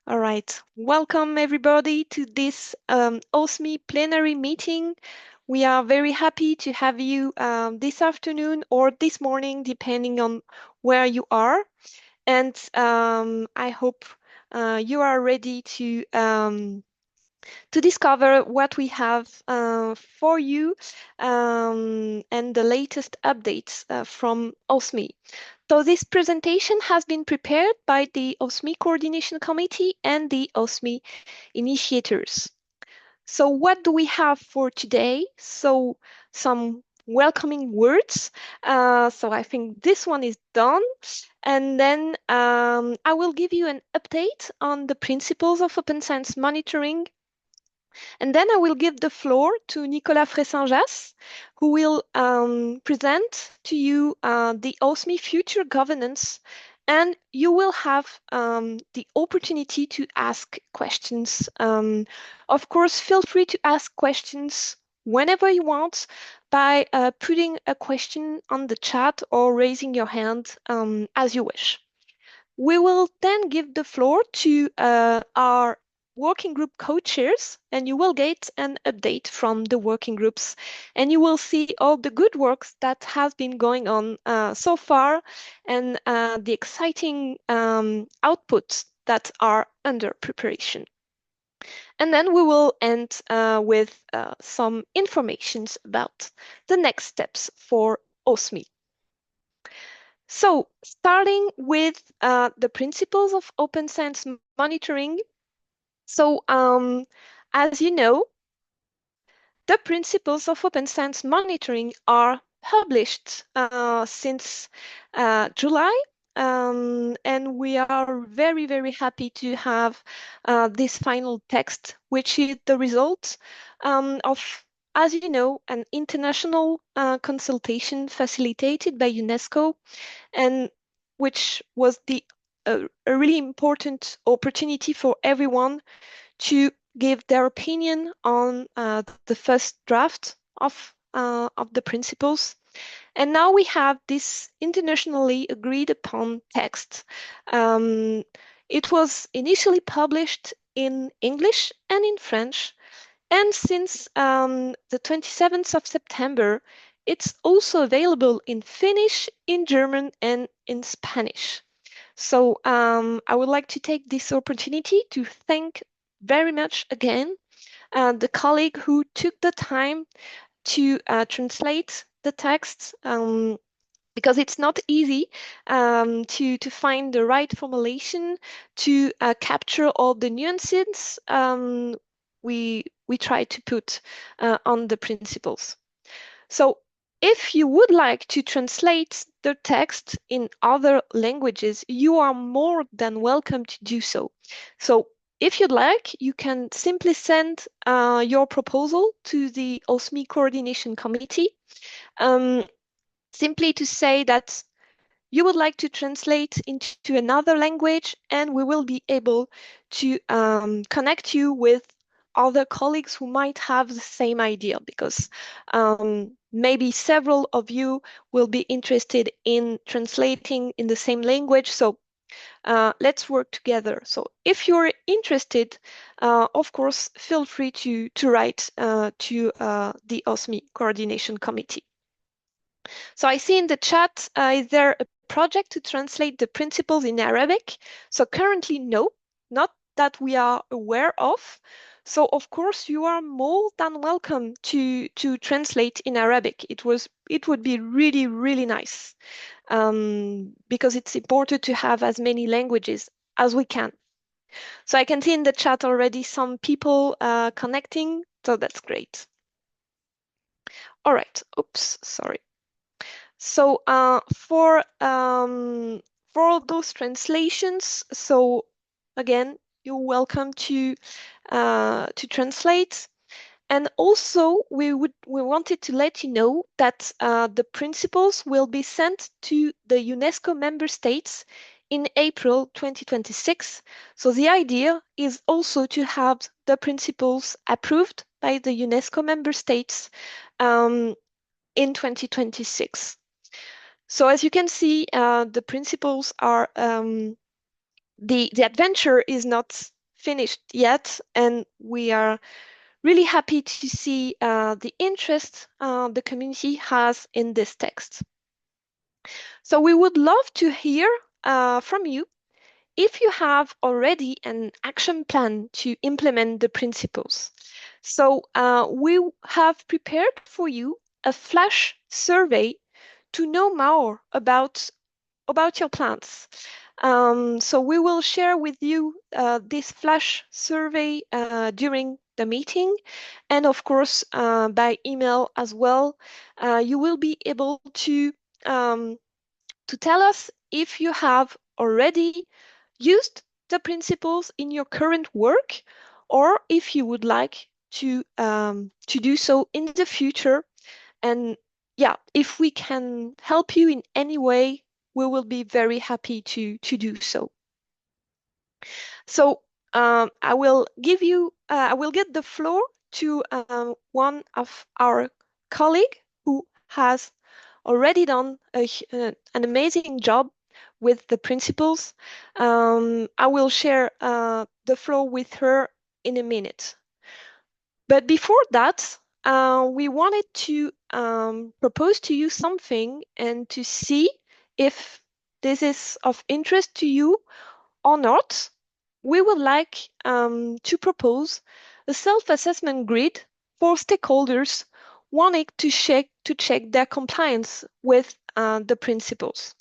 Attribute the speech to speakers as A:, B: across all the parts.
A: All right. Welcome everybody to this OSMI Plenary meeting. We are very happy to have you this afternoon or this morning, depending on where you are. And I hope you are ready to discover what we have for you and the latest updates from OSMI. So this presentation has been prepared by the OSMI Coordination Committee and the OSMI initiators. So what do we have for today? So some welcoming words. So I think this one is done. And then I will give you an update on the principles of open science monitoring. And then I will give the floor to Nicolas Fressanjas, who will present to you the OSMI future governance, and you will have the opportunity to ask questions. Of course, feel free to ask questions whenever you want by putting a question on the chat or raising your hand as you wish. We will then give the floor to our working group co-chairs, and you will get an update from the working groups, and you will see all the good works that has been going on so far and the exciting outputs that are under preparation. And then we will end with some informations about the next steps for OSMI. So starting with the principles of open science monitoring. So as you know, the principles of open science monitoring are published since July. And we are very, very happy to have this final text, which is the result of, as you know, an international consultation facilitated by UNESCO, and which was a really important opportunity for everyone to give their opinion on the first draft of the principles. And now we have this internationally agreed upon text. It was initially published in English and in French, and since the 27th of September, it's also available in Finnish, in German, and in Spanish. So I would like to take this opportunity to thank very much again the colleague who took the time to translate the text, because it's not easy to find the right formulation, to capture all the nuances we try to put on the principles. So if you would like to translate the text in other languages, you are more than welcome to do so. So if you'd like, you can simply send your proposal to the OSMI Coordination Committee, simply to say that you would like to translate into another language, and we will be able to connect you with other colleagues who might have the same idea, because maybe several of you will be interested in translating in the same language. So let's work together. So if you're interested, of course, feel free to write to the OSMI Coordination Committee. So I see in the chat, is there a project to translate the principles in Arabic? So currently, no, not that we are aware of. So of course, you are more than welcome to translate in Arabic. It would be really, really nice, because it's important to have as many languages as we can. So I can see in the chat already some people connecting, so that's great. All right, oops, sorry. So for those translations, so again, you're welcome to translate. And also, we wanted to let you know that the principles will be sent to the UNESCO member states in April 2026. So the idea is also to have the principles approved by the UNESCO member states in 2026. So as you can see, the principles are, the adventure is not finished yet, and we are really happy to see the interest the community has in this text. So we would love to hear from you if you have already an action plan to implement the principles. So we have prepared for you a flash survey to know more about your plans. So we will share with you this flash survey during the meeting, and of course by email as well. You will be able um, to tell us if you have already used the principles in your current work, or if you would like to do so in the future. And yeah, if we can help you in any way, we will be very happy to do so. So I will get the floor to one of our colleague who has already done an amazing job with the principles. I will share the floor with her in a minute. But before that, we wanted to propose to you something and to see if this is of interest to you or not. We would like to propose a self-assessment grid for stakeholders wanting to check their compliance with the principles.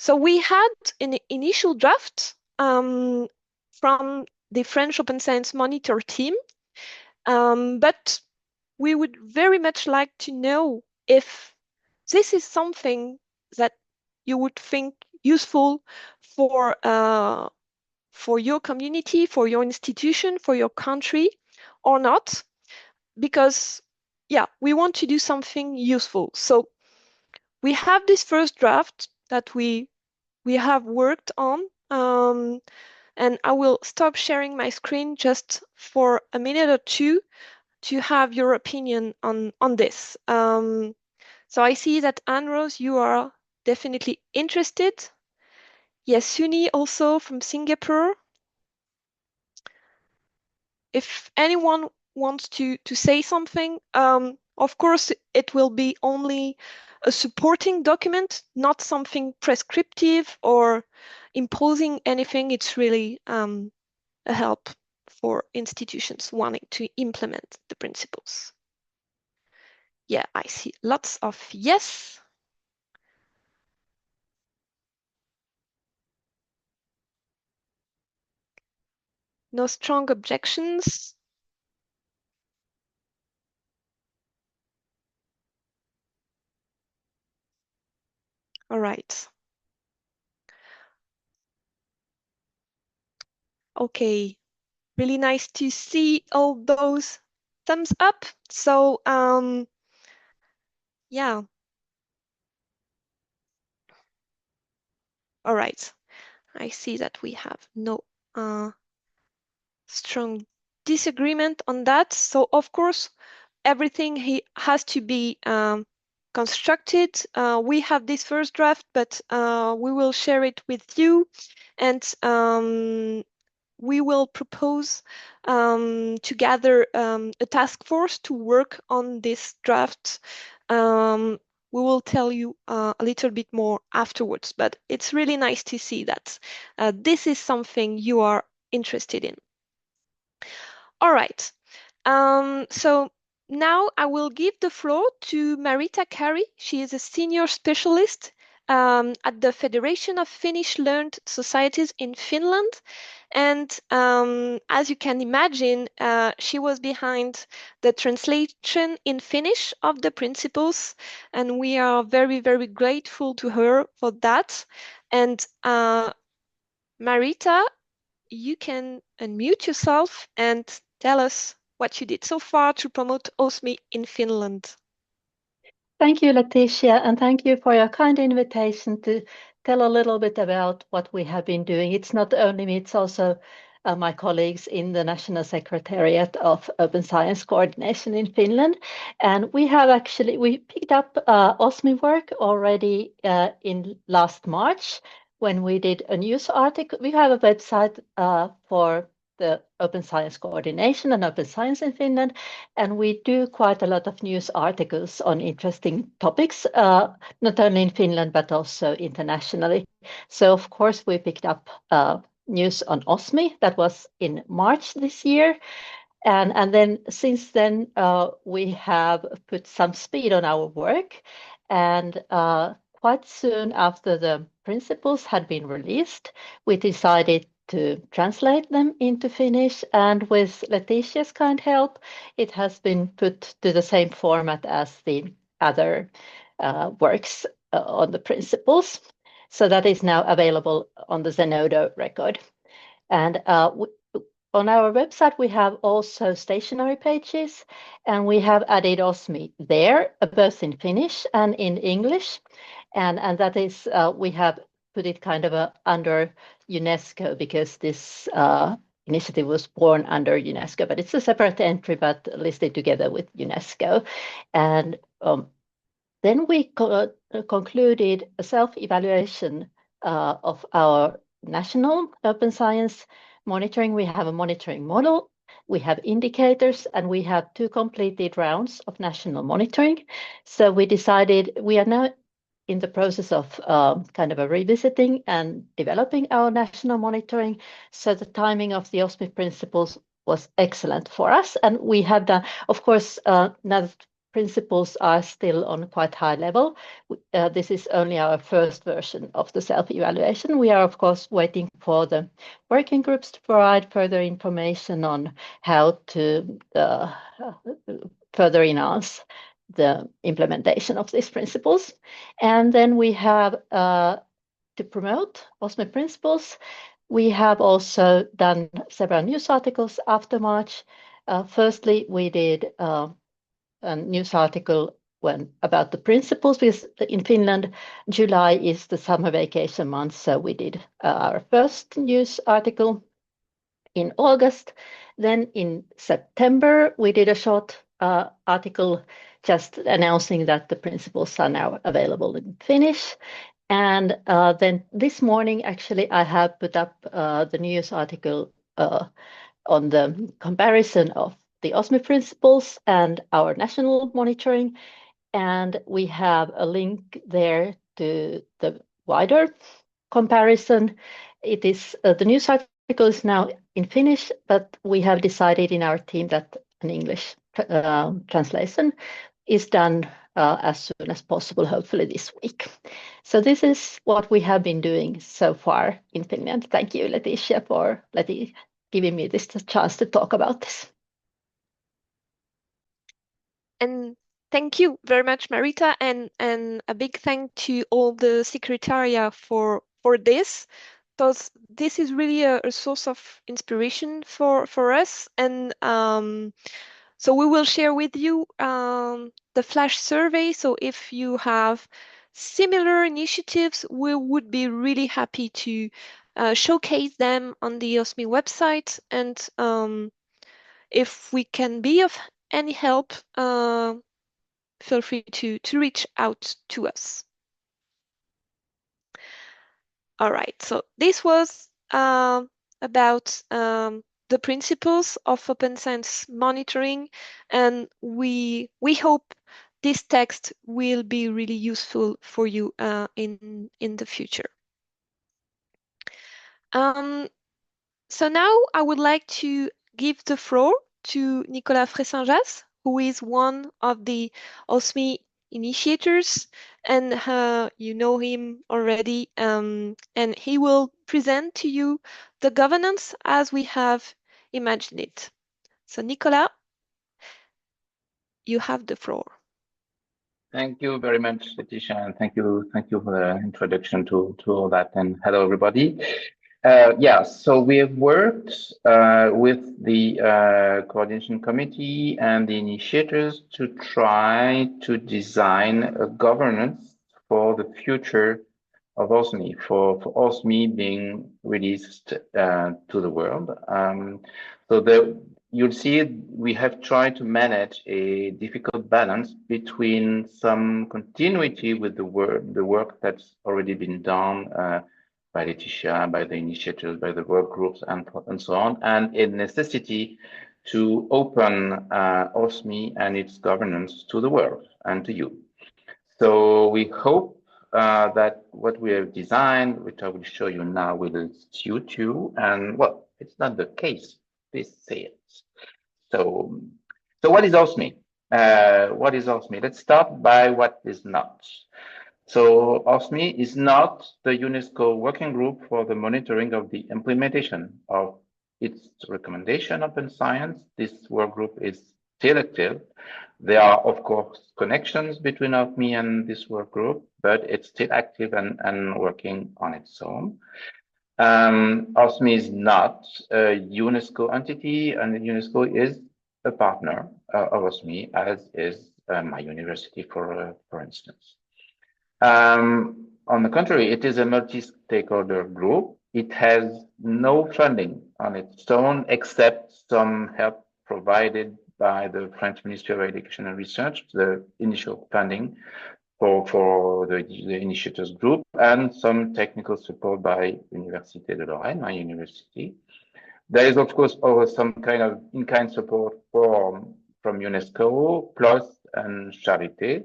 A: So we had an initial draft from the French Open Science Monitor team, but we would very much like to know if this is something that you would think useful for for your community, for your institution, for your country, or not, because yeah, we want to do something useful. So we have this first draft that we have worked on, and I will stop sharing my screen just for a minute or two to have your opinion on this. So I see that Anne-Rose, you are definitely interested. Yes, Suni also from Singapore. If anyone wants to say something, of course, it will be only a supporting document, not something prescriptive or imposing anything. It's really a help for institutions wanting to implement the principles. Yeah, I see lots of yes. No strong objections. All right. Okay. Really nice to see all those thumbs up. So, yeah. All right. I see that we have no strong disagreement on that. So, of course, everything has to be constructed. We have this first draft, but we will share it with you, and we will propose to gather a task force to work on this draft. We will tell you a little bit more afterwards, but it's really nice to see that this is something you are interested in. All right. So now I will give the floor to Marita Kari. She is a senior specialist at the Federation of Finnish Learned Societies in Finland. And as you can imagine, she was behind the translation in Finnish of the principles. And we are very, very grateful to her for that. And Marita, you can unmute yourself and tell us what you did so far to promote OSMI in Finland.
B: Thank you, Letitia, and thank you for your kind invitation to tell a little bit about what we have been doing. It's not only me, it's also my colleagues in the National Secretariat of Open Science Coordination in Finland. And we picked up OSMI work already in last March when we did a news article. We have a website for the Open Science Coordination and Open Science in Finland, and we do quite a lot of news articles on interesting topics, not only in Finland but also internationally. So of course we picked up news on OSMI that was in March this year. And then since then, we have put some speed on our work. And quite soon after the principles had been released, we decided to translate them into Finnish. And with Letitia's kind help, it has been put to the same format as the other works on the principles. So that is now available on the Zenodo record. And on our website, we have also stationary pages, and we have added OSMI there, both in Finnish and in English. And that is, we have put it kind of under UNESCO because this initiative was born under UNESCO, but it's a separate entry, but listed together with UNESCO. And then we concluded a self-evaluation of our national open science monitoring. We have a monitoring model, we have indicators, and we have 2 completed rounds of national monitoring. So we decided we are now in the process of kind of a revisiting and developing our national monitoring. So the timing of the OSMI principles was excellent for us. And we have done, of course, now that principles are still on quite high level. This is only our first version of the self-evaluation. We are, of course, waiting for the working groups to provide further information on how to further enhance the implementation of these principles. And then we have to promote OSMI principles. We have also done several news articles after March. Firstly, we did a news article about the principles, because in Finland, July is the summer vacation month. So we did our first news article in August. Then in September, we did a short article just announcing that the principles are now available in Finnish. And then this morning, actually, I have put up the news article on the comparison of the OSMI principles and our national monitoring. And we have a link there to the wider comparison. It is the news article is now in Finnish, but we have decided in our team that an English translation is done as soon as possible, hopefully this week. So this is what we have been doing so far in Finland. Thank you, Letitia, for giving me this chance to talk about this.
A: And thank you very much, Marita, and a big thank to all the Secretariat for this. Because this is really a source of inspiration for us. And so we will share with you the flash survey. So if you have similar initiatives, we would be really happy to showcase them on the OSMI website. And if we can be of any help, feel free to reach out to us. All right, so this was about the principles of open science monitoring, and we hope this text will be really useful for you in the future. So now I would like to give the floor to Nicolas Fressanjas, who is one of the OSMI initiators, and you know him already, and he will present to you the governance as we have imagined it. So Nicolas, you have the floor.
C: Thank you very much, Letitia, and thank you for the introduction to all that, and hello everybody. Yeah, so we have worked with the coordination committee and the initiators to try to design a governance for the future of OSMI, for OSMI being released to the world. So you'll see we have tried to manage a difficult balance between some continuity with the work that's already been done by Laetitia, by the initiators, by the work groups, and so on, and a necessity to open OSMI and its governance to the world and to you. So we hope that what we have designed, which I will show you now, will suit you. And well, it's not the case. Please say it. So what is OSMI? What is OSMI? Let's start by what is not. So OSMI is not the UNESCO working group for the monitoring of the implementation of its recommendation on science. This work group is still active. There are, of course, connections between OSMI and this work group, but it's still active and working on its own. OSMI is not a UNESCO entity, and UNESCO is a partner of OSMI, as is my university, for instance. On the contrary, it is a multi-stakeholder group. It has no funding on its own, except some help provided by the French Ministry of Education and Research, the initial funding for the initiators group, and some technical support by Université de Lorraine, my university. There is, of course, always some kind of in-kind support from UNESCO, PLOS, and Charité.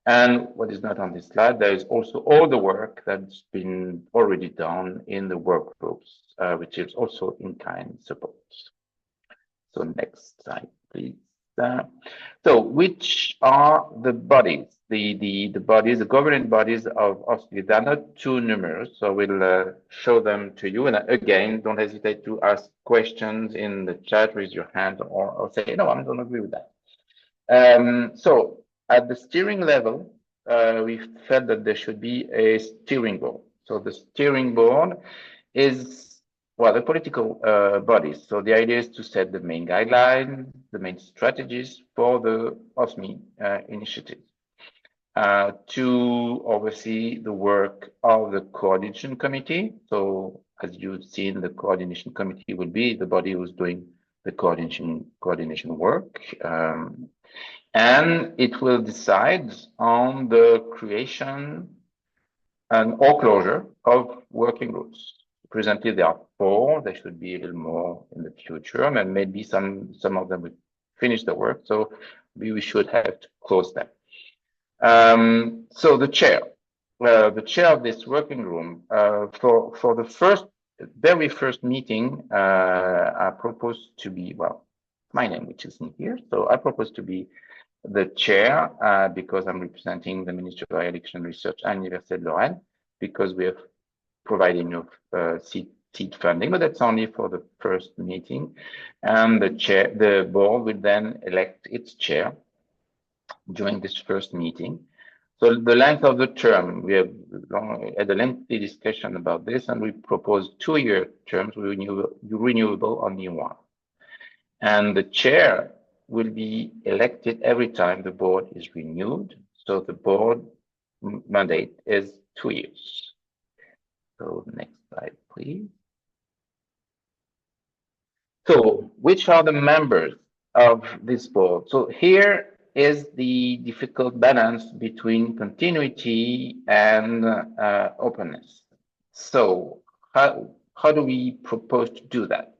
C: And what is not on this slide, there is also all the work that's been already done in the work groups, which is also in-kind support. So next slide, please. So which are the bodies, the bodies, the governing bodies of OSMI? They are not too numerous, so we'll show them to you. And again, don't hesitate to ask questions in the chat, raise your hand, or say, no, I don't agree with that. So at the steering level, we felt that there should be a steering board. So the steering board is, well, the political bodies. So the idea is to set the main guidelines, the main strategies for the OSMI initiative, to oversee the work of the coordination committee. So as you've seen, the coordination committee will be the body who's doing the coordination work. And it will decide on the creation and or closure of working groups. Presently, there are 4. There should be a little more in the future, and maybe some of them will finish the work. So we should have to close them. So the chair of this working room, for the very first meeting, I propose to be, well, my name, which is in here. So I propose to be the chair, because I'm representing the Ministry of Education and Research and Université de Lorraine, because we have provided enough seed funding, but that's only for the first meeting. And the board will then elect its chair during this first meeting. So the length of the term, we have had a lengthy discussion about this, and we propose 2-year terms, renewable only one. And the chair will be elected every time the board is renewed. So the board mandate is 2 years. So next slide, please. So which are the members of this board? So here is the difficult balance between continuity and openness. So how do we propose to do that?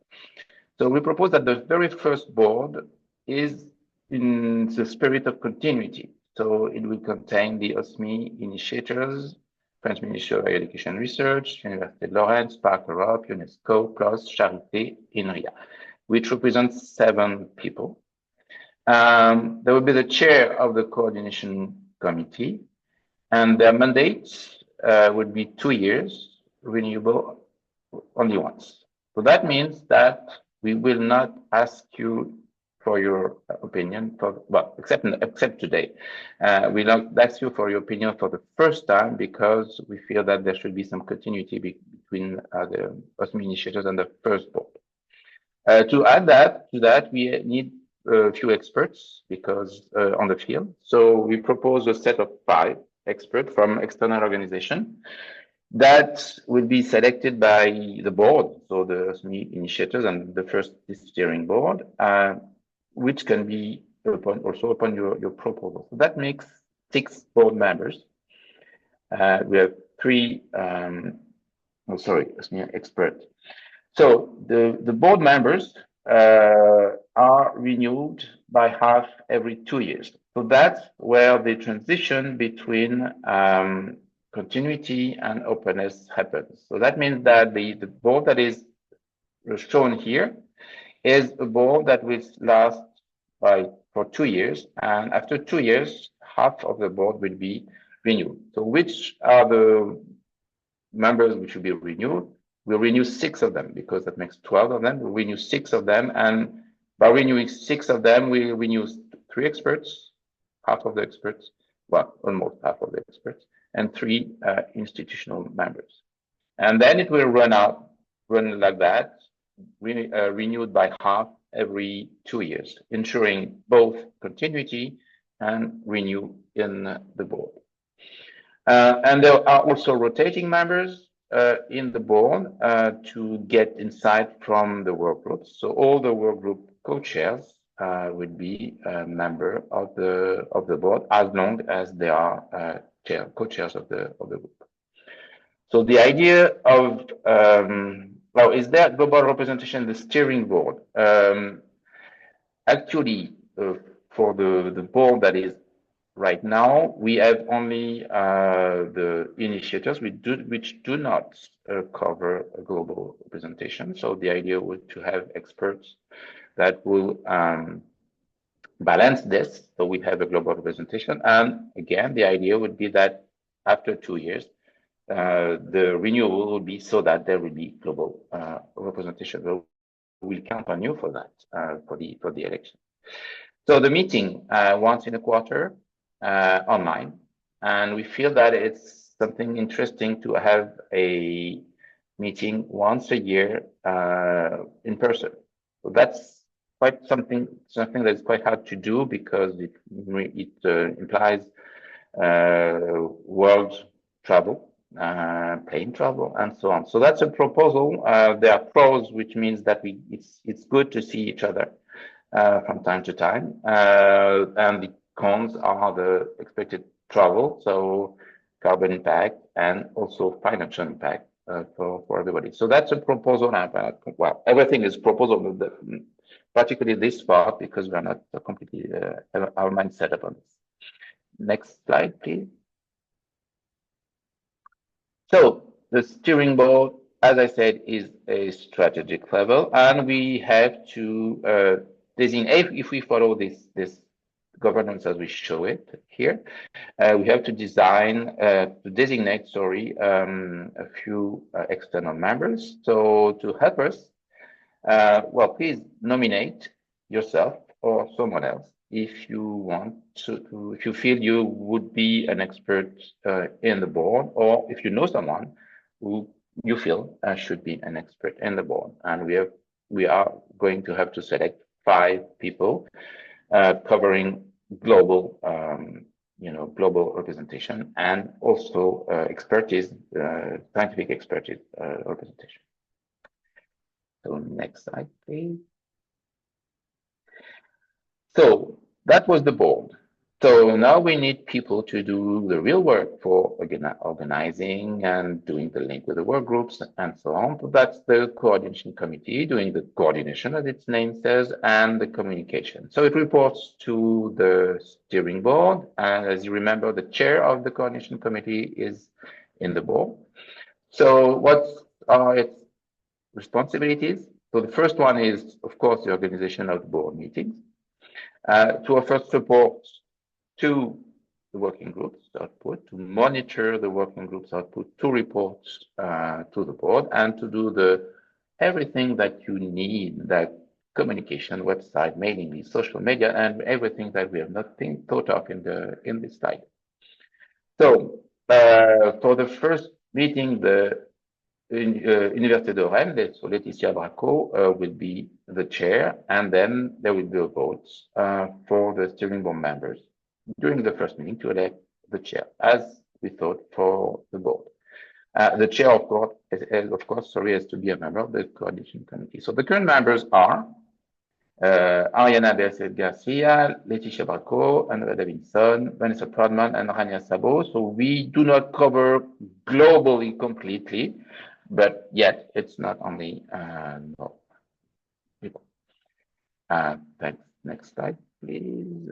C: So we propose that the very first board is in the spirit of continuity. So it will contain the OSMI initiators, French Ministry of Education and Research, Université de Lorraine, Spark Europe, UNESCO, PLOS, Charité, INRIA, which represents 7 people. There will be the chair of the coordination committee, and their mandates would be 2 years, renewable only once. So that means that we will not ask you for your opinion, except today. We'll not ask you for your opinion for the first time, because we feel that there should be some continuity between the OSMI initiators and the first board. To add to that, we need a few experts because on the field. So we propose a set of 5 experts from external organization that will be selected by the board, so the OSMI initiators and the first steering board, which can be also upon your proposal. So that makes 6 board members. We have 3 oh, sorry, OSMI expert. So the board members are renewed by half every 2 years. So that's where the transition between continuity and openness happens. So that means that the board that is shown here is a board that will last for 2 years, and after 2 years, half of the board will be renewed. So which are the members which will be renewed? We'll renew 6 of them because that makes 12 of them. We'll renew 6 of them, and by renewing 6 of them, we renew 3 experts, half of the experts, well, almost half of the experts, and 3 institutional members. And then it will run like that, renewed by half every 2 years, ensuring both continuity and renew in the board. And there are also rotating members in the board to get insight from the work groups. So all the work group co-chairs will be a member of the board as long as they are co-chairs of the group. So the idea of well, is there global representation in the steering board? Actually, for the board that is right now, we have only the initiators which do not cover a global representation. So the idea was to have experts that will balance this. So we have a global representation. And again, the idea would be that after 2 years, the renewal will be so that there will be global representation. We'll count on you for that, for the election. So the meeting once in a quarter online, and we feel that it's something interesting to have a meeting once a year in person. So that's quite something that is quite hard to do because it implies world travel, plane travel, and so on. So that's a proposal. There are pros, which means that it's good to see each other from time to time, and the cons are the expected travel, so carbon impact and also financial impact for everybody. So that's a proposal. Well, everything is proposal, particularly this part, because we're not completely our mind set up on this. Next slide, please. So the steering board, as I said, is a strategic level, and we have to designate, if we follow this governance as we show it here, we have to designate, a few external members. So to help us, well, please nominate yourself or someone else if you want to, if you feel you would be an expert in the board, or if you know someone who you feel should be an expert in the board. And we are going to have to select 5 people covering global, global representation and also expertise, scientific expertise representation. So next slide, please. So that was the board. So now we need people to do the real work for organizing and doing the link with the work groups and so on. So that's the coordination committee doing the coordination, as its name says, and the communication. So it reports to the steering board. And as you remember, the chair of the coordination committee is in the board. So what are its responsibilities? So the first one is, of course, the organization of board meetings. To offer support to the working groups output, to monitor the working groups output, to report to the board, and to do everything that you need, that communication, website, mailing list, social media, and everything that we have not thought of in this slide. So for the first meeting, the Université de Rennes, so Laetitia Bracco will be the chair, and then there will be a vote for the steering board members during the first meeting to elect the chair, as we thought for the board. The chair, of course, has to be a member of the coordination committee. So the current members are Ariana Berset Garcia, Laetitia Bracco, Andrea Davidson, Vanessa Prodman, and Rania Sabo. So we do not cover globally completely. but yet it's not only no people. Thanks. Next slide, please.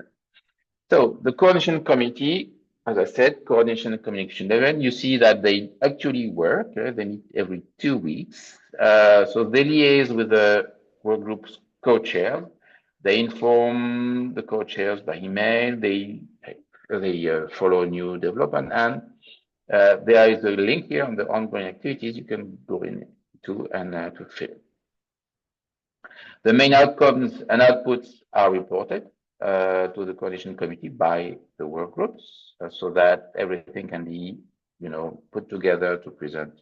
C: So the coordination committee, as I said, coordination and communication level, you see that they actually work. They meet every 2 weeks. So they liaise with the work group's co-chair. They inform the co-chairs by email. They follow new development, and there is a link here on the ongoing activities you can go into and to fill. The main outcomes and outputs are reported to the coordination committee by the work groups, so that everything can be, put together to present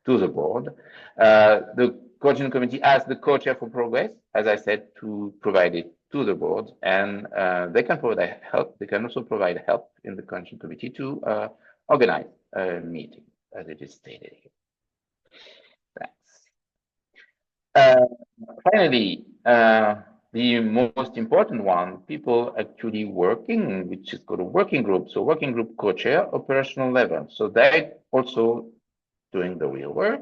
C: to the board. The coordination committee asks the co-chair for progress, as I said, to provide it to the board, and they can provide help. They can also provide help in the coordination committee to organize a meeting, as it is stated here. Thanks. Finally, the most important one, people actually working, which is called a working group. So working group co-chair, operational level. So they also doing the real work.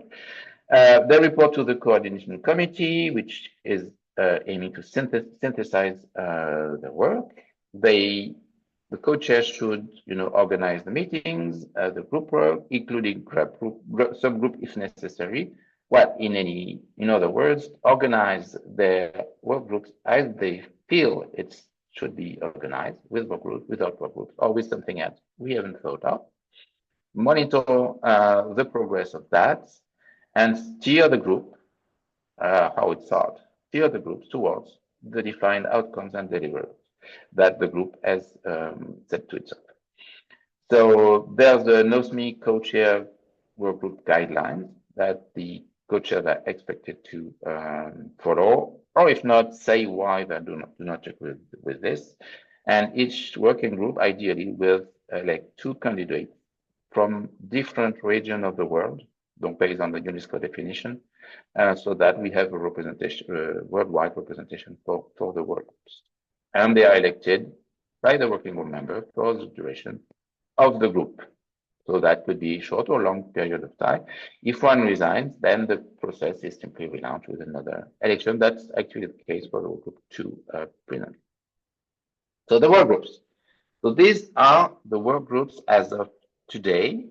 C: They report to the coordination committee, which is aiming to synthesize the work. The co-chair should, organize the meetings, the group work, including subgroup if necessary. Well, in other words, organize their work groups as they feel it should be organized, with work groups, without work groups, or with something else we haven't thought of. Monitor the progress of that, and steer the group, how it's thought, steer the groups towards the defined outcomes and deliverables that the group has set to itself. So there's the OSMI co-chair work group guidelines that the co-chairs are expected to follow, or if not, say why they do not agree with this. And each working group, ideally, with like 2 candidates from different regions of the world, donc based on the UNESCO definition, so that we have a representation, worldwide representation for the work groups. And they are elected by the working group member for the duration of the group. So that could be a short or long period of time. If one resigns, then the process is simply relaunched with another election. That's actually the case for the work group 2 presently. So the work groups. So these are the work groups as of today.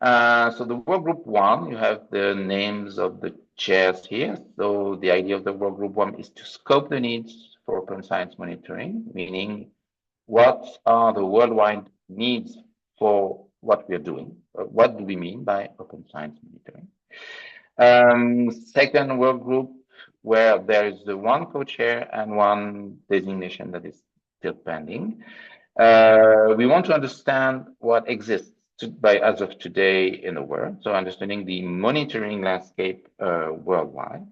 C: So the work group 1, you have the names of the chairs here. So the idea of the work group 1 is to scope the needs for open science monitoring, meaning what are the worldwide needs for what we're doing? What do we mean by open science monitoring? Second work group, where there is the 1 co-chair and 1 designation that is still pending. We want to understand what exists as of today in the world, so understanding the monitoring landscape worldwide.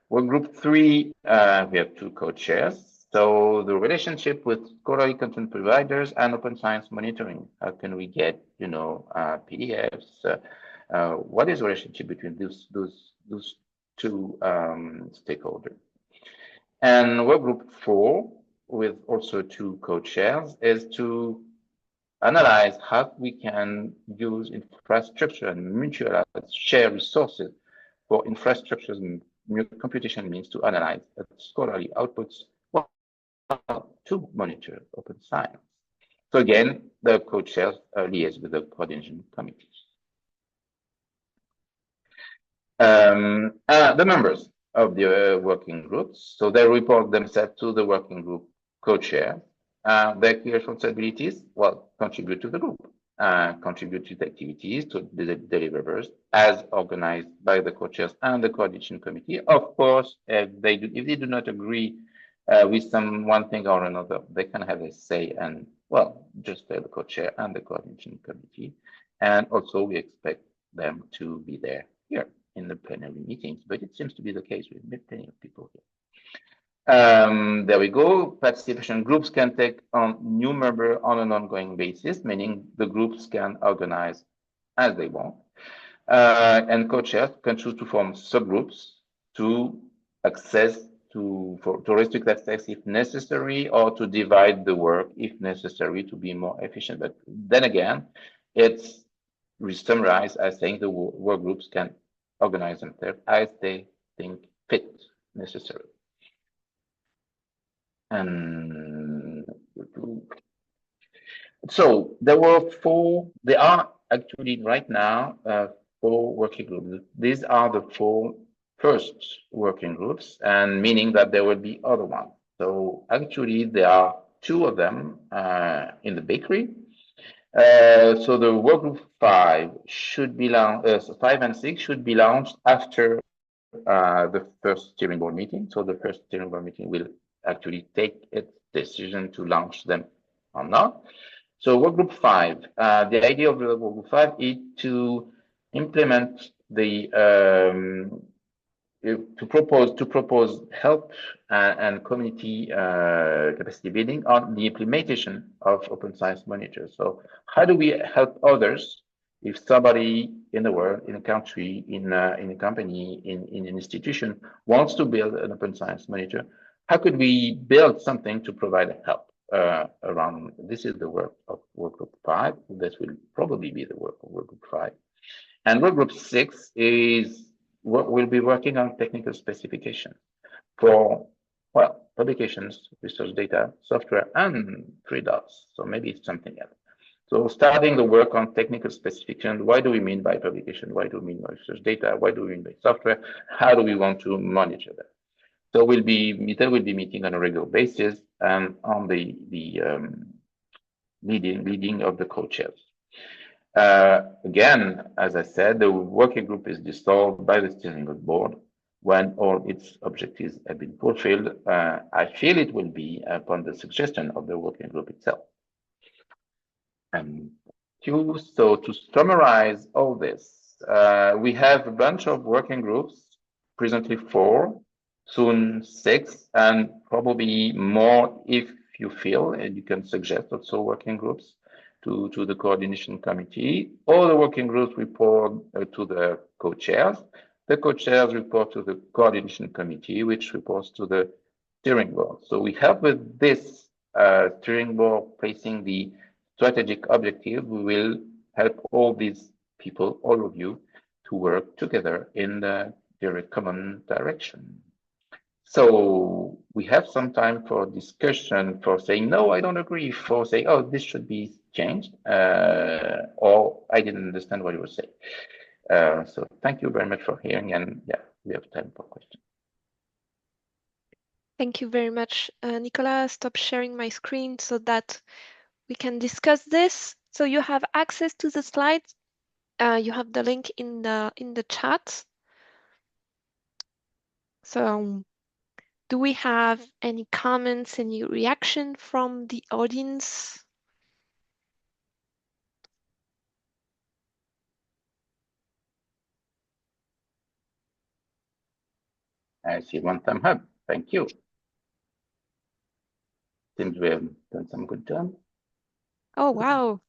C: Work group 3, we have 2 co-chairs. So the relationship with scholarly content providers and open science monitoring. How can we get, PDFs? What is the relationship between those 2 stakeholders? And work group 4, with also 2 co-chairs, is to analyze how we can use infrastructure and mutualize, share resources for infrastructures and computation means to analyze scholarly outputs to monitor open science. So again, the co-chairs liaise with the coordination committees. The members of the working groups, so they report themselves to the working group co-chair. Their key responsibilities, well, contribute to the group, contribute to the activities, to the deliverables as organized by the co-chairs and the coordination committee. Of course, if they do not agree with one thing or another, they can have a say and, well, just the co-chair and the coordination committee. And also we expect them to be there here in the plenary meetings, but it seems to be the case with many of people here. There we go. Participation groups can take on new member on an ongoing basis, meaning the groups can organize as they want. And co-chairs can choose to form subgroups to restrict access if necessary, or to divide the work if necessary to be more efficient. But then again, it's summarized as saying the work groups can organize themselves as they think fit necessary. And so there are actually right now 4 working groups. These are the 4 first working groups, and meaning that there will be other ones. So actually there are 2 of them in the bakery. So the work group 5 should be launched, 5 and 6 should be launched after the first steering board meeting. So the first steering board meeting will actually take its decision to launch them or not. So work group 5, the idea of the work group 5 is to implement the to propose help and community capacity building on the implementation of open science monitors. So how do we help others if somebody in the world, in a country, in a company, in an institution wants to build an open science monitor? How could we build something to provide help around? This is the work of work group 5. This will probably be the work of work group 5. And work group 6 is we'll be working on technical specifications for, well, publications, research data, software, and 3 dots. So maybe it's something else. So starting the work on technical specification, what do we mean by publication? What do we mean by research data? What do we mean by software? How do we want to monitor that? So we'll be meeting on a regular basis and on the leading of the co-chairs. Again, as I said, the working group is dissolved by the steering board when all its objectives have been fulfilled. I feel it will be upon the suggestion of the working group itself. And so to summarize all this, we have a bunch of working groups, presently 4, soon 6, and probably more if you feel, and you can suggest also working groups to the coordination committee. All the working groups report to the co-chairs. The co-chairs report to the coordination committee, which reports to the steering board. So we have with this steering board placing the strategic objective. We will help all these people, all of you, to work together in the common direction. So we have some time for discussion, for saying, no, I don't agree, for saying, oh, this should be changed, or I didn't understand what you were saying. So thank you very much for hearing, and yeah, we have time for questions.
A: Thank you very much, Nicolas. Stop sharing my screen so that we can discuss this. So you have access to the slides. You have the link in the chat. So do we have any comments, any reaction from the audience?
C: I see one thumb up. Thank you. Seems we have done some good job.
A: Oh, wow.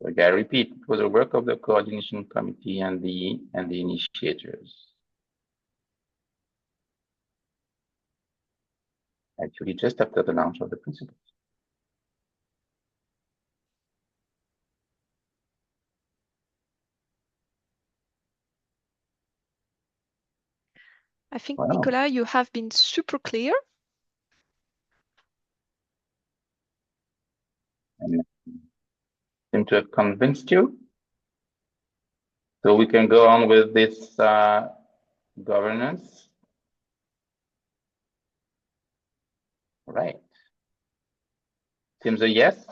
C: Okay, I repeat, it was a work of the coordination committee and the initiators. Actually, just after the launch of the principles.
A: I think,
C: Wow.
A: Nicolas, you have been super clear.
C: And seem to have convinced you. So we can go on with this governance. Right. Seems a yes.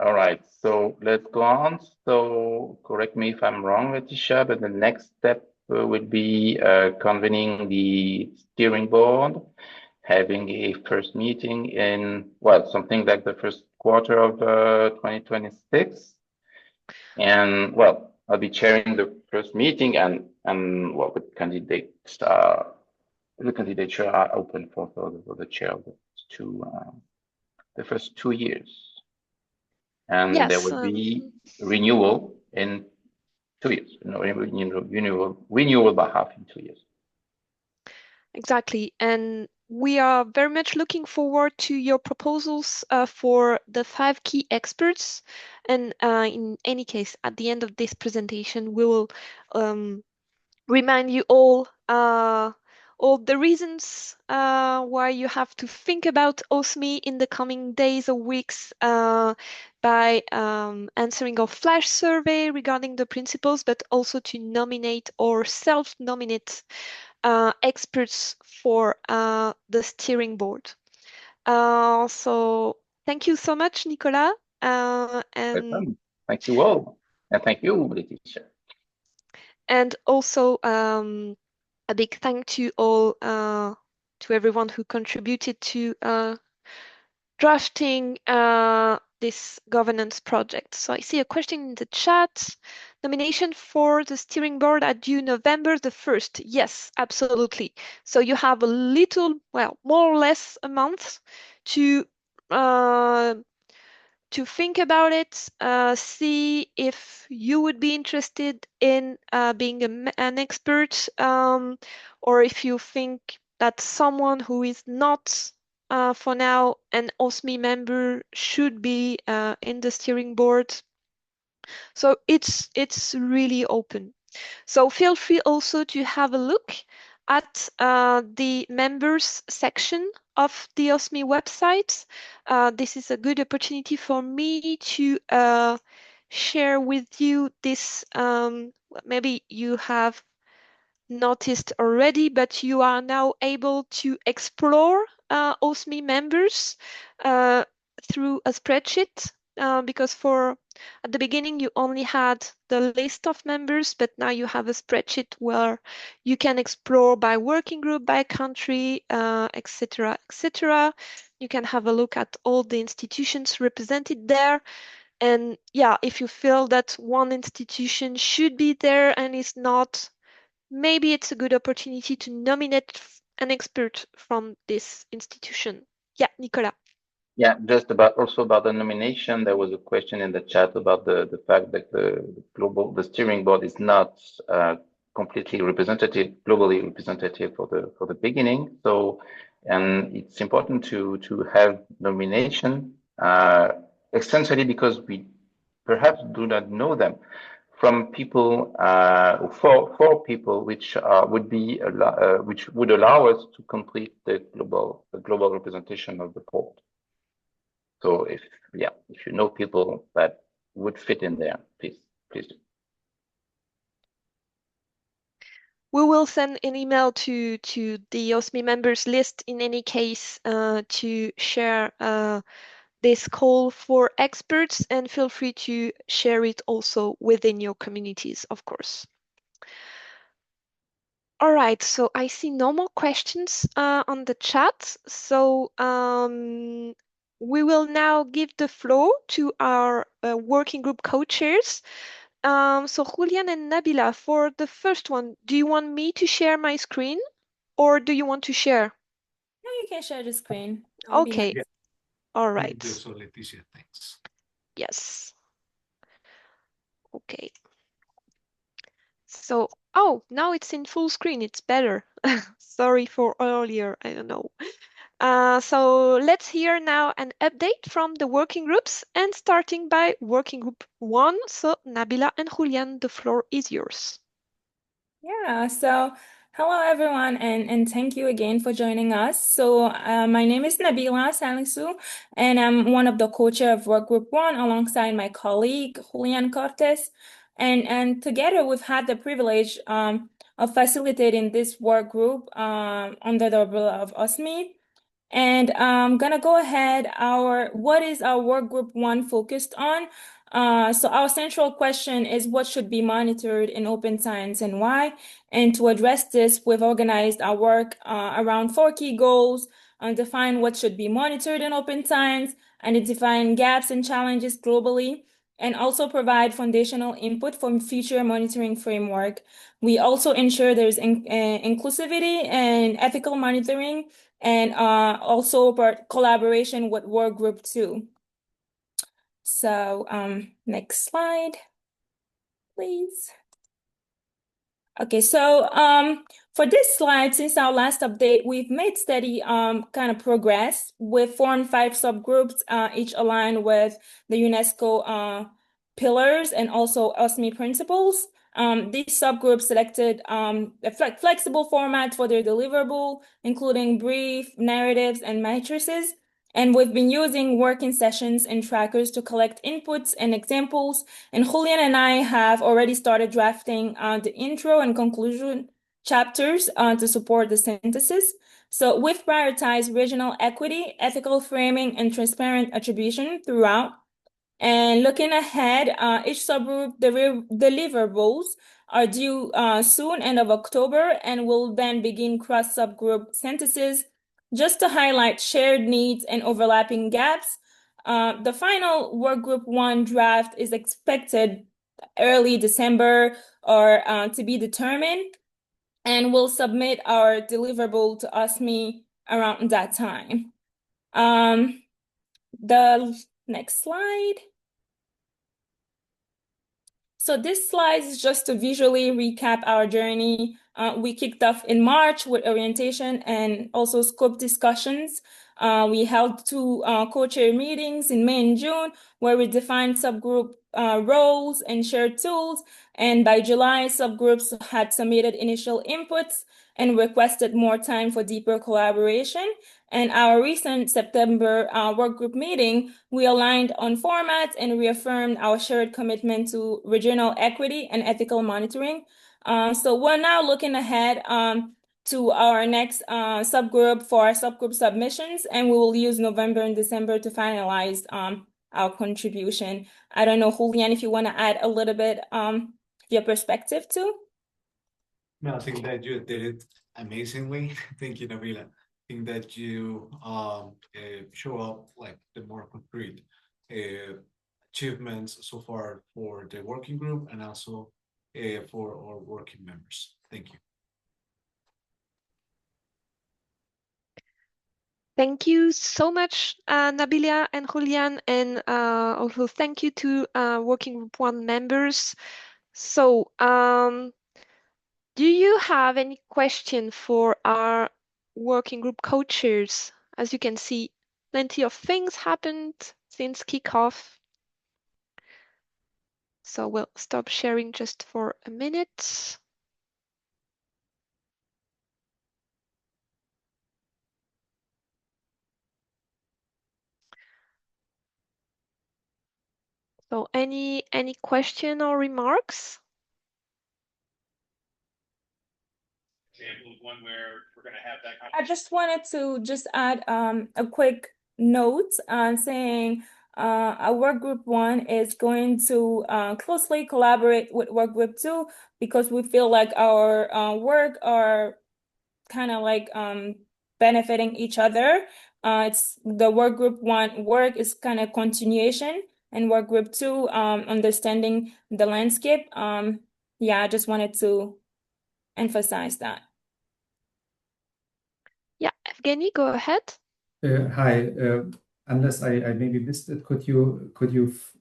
C: All right, so let's go on. So correct me if I'm wrong, Letitia, but the next step would be convening the steering board, having a first meeting in, well, something like the first quarter of 2026. And well, I'll be chairing the first meeting, and well, the candidates the candidature are open for the chair of the first 2 years. And
A: Yes,
C: there will be renewal in 2 years. Renewal by half in 2 years.
A: Exactly. And we are very much looking forward to your proposals for the 5 key experts. And in any case, at the end of this presentation, we will remind you all the reasons why you have to think about OSMI in the coming days or weeks by answering our flash survey regarding the principles, but also to nominate or self-nominate experts for the steering board. So thank you so much, Nicolas.
C: Welcome. Thank you all. And thank you, Laetitia.
A: And also a big thank to all to everyone who contributed to drafting this governance project. So I see a question in the chat. Nomination for the steering board are due November the 1st. Yes, absolutely. So you have a little, well, more or less a month to think about it, see if you would be interested in being an expert, or if you think that someone who is not, for now, an OSMI member should be in the steering board. So it's really open. So feel free also to have a look at the members section of the OSMI website. This is a good opportunity for me to share with you this. Maybe you have noticed already, but you are now able to explore OSMI members through a spreadsheet, because at the beginning you only had the list of members, but now you have a spreadsheet where you can explore by working group, by country, etc., etc. You can have a look at all the institutions represented there. And yeah, if you feel that one institution should be there and is not, maybe it's a good opportunity to nominate an expert from this institution. Yeah, Nicolas.
C: Yeah, just also about the nomination. There was a question in the chat about the fact that the steering board is not completely globally representative for the beginning. So, and it's important to have nomination essentially because we perhaps do not know them from people for people which which would allow us to complete the global representation of the board. So if you know people that would fit in there, please do.
A: We will send an email to the OSMI members list in any case to share this call for experts, and feel free to share it also within your communities, of course. All right, so I see no more questions on the chat. So we will now give the floor to our working group co-chairs. So Julian and Nabila, for the first one, do you want me to share my screen or do you want to share?
D: No, you can share the screen.
A: Okay. All right.
E: So Laetitia, thanks.
A: Yes. Okay. So, oh, now it's in full screen. It's better. Sorry for earlier. I don't know. So let's hear now an update from the working groups, and starting by working group 1. So Nabila and Julian, the floor is yours.
D: Yeah, so hello everyone, and thank you again for joining us. So my name is Nabila Salisu, and I'm one of the co-chair of Work Group 1 alongside my colleague Julian Cortes. And together we've had the privilege of facilitating this work group under the umbrella of OSMI. And I'm gonna go ahead. What is our work group 1 focused on? So our central question is what should be monitored in open science and why? And to address this, we've organized our work around 4 key goals, define what should be monitored in open science, identifying gaps and challenges globally, and also provide foundational input for future monitoring framework. We also ensure there's inclusivity and ethical monitoring, and also collaboration with work group 2. So next slide, please. Okay, so For this slide, since our last update, we've made steady kind of progress. We've formed 5 subgroups, each aligned with the UNESCO pillars and also OSMI principles. These subgroups selected a flexible format for their deliverable, including brief, narratives, and matrices. And we've been using working sessions and trackers to collect inputs and examples. And Julian and I have already started drafting the intro and conclusion chapters to support the synthesis. So we've prioritized regional equity, ethical framing, and transparent attribution throughout. And looking ahead, each subgroup deliverables are due soon, end of October, and will then begin cross-subgroup synthesis just to highlight shared needs and overlapping gaps. The final workgroup 1 draft is expected early December or to be determined, and we'll submit our deliverable to OSMI around that time. The next slide. So this slide is just to visually recap our journey. We kicked off in March with orientation and also scope discussions. We held 2 co-chair meetings in May and June where we defined subgroup roles and shared tools. And by July, subgroups had submitted initial inputs and requested more time for deeper collaboration. And our recent September workgroup meeting, we aligned on formats and reaffirmed our shared commitment to regional equity and ethical monitoring. So we're now looking ahead to our next subgroup for our subgroup submissions, and we will use November and December to finalize our contribution. I don't know, Julian, if you want to add a little bit your perspective too.
E: No, I think that you did it amazingly. Thank you, Nabila. I think that you show up like the more concrete achievements so far for the working group and also for our working members. Thank you.
A: Thank you so much, Nabila and Julian, and also thank you to Working Group 1 members. So, do you have any question for our working group co-chairs? As you can see, plenty of things happened since kickoff. So we'll stop sharing just for a minute. So any question or remarks?
F: Example of one where we're going to have that kind
D: I just wanted to just add a quick note saying our work group 1 is going to closely collaborate with work group 2 because we feel like our work are kind of like benefiting each other. It's the work group 1 work is kind of continuation, and work group 2 understanding the landscape. Yeah, I just wanted to emphasize that.
A: Yeah, Evgeny, go ahead.
G: Hi. Unless I maybe missed it, could you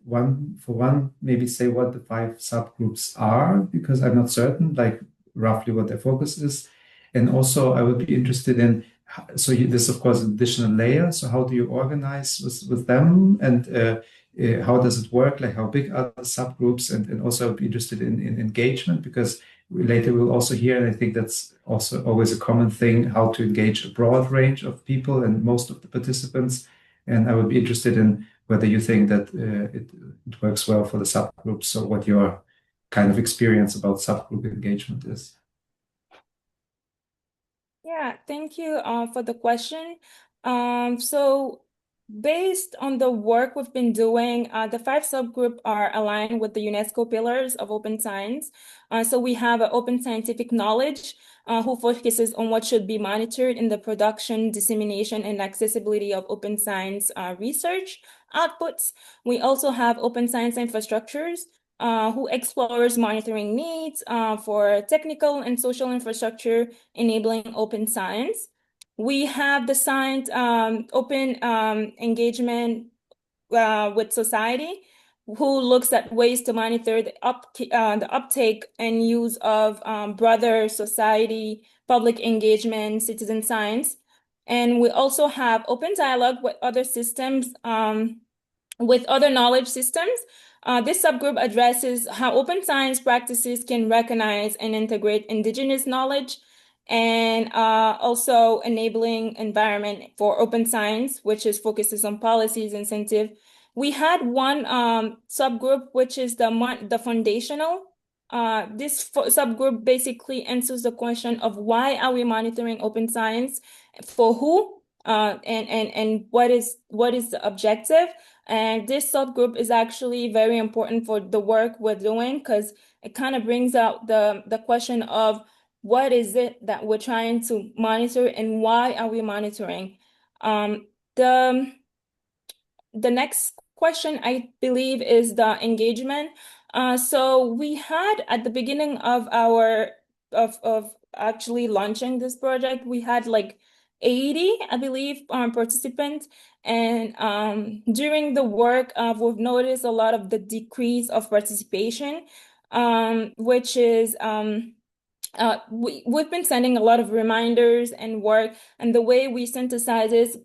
G: one maybe say what the 5 subgroups are? Because I'm not certain, like roughly what their focus is. And also I would be interested in, so this of course an additional layer. So how do you organize with them, and how does it work? Like how big are the subgroups? And also I'd be interested in engagement, because later we'll also hear, and I think that's also always a common thing, how to engage a broad range of people and most of the participants. And I would be interested in whether you think that it works well for the subgroups, so what your kind of experience about subgroup engagement is.
D: Yeah, thank you for the question. So based on the work we've been doing, the 5 subgroup are aligned with the UNESCO pillars of open science. So we have an open scientific knowledge who focuses on what should be monitored in the production, dissemination, and accessibility of open science research outputs. We also have open science infrastructures who explores monitoring needs for technical and social infrastructure enabling open science. We have the science open engagement with society, who looks at ways to monitor the uptake and use of broader society, public engagement, citizen science. And we also have open dialogue with other systems, with other knowledge systems. This subgroup addresses how open science practices can recognize and integrate indigenous knowledge, and also enabling environment for open science, which focuses on policies, incentive. We had one subgroup, which is the foundational. This subgroup basically answers the question of why are we monitoring open science, for who, and what is the objective. And this subgroup is actually very important for the work we're doing, because it kind of brings out the question of what is it that we're trying to monitor and why are we monitoring. The next question, I believe, is the engagement. So we had at the beginning of of actually launching this project, we had like 80, I believe, participants. And during the work, we've noticed a lot of the decrease of participation, which is we've been sending a lot of reminders and work, and the way we synthesize is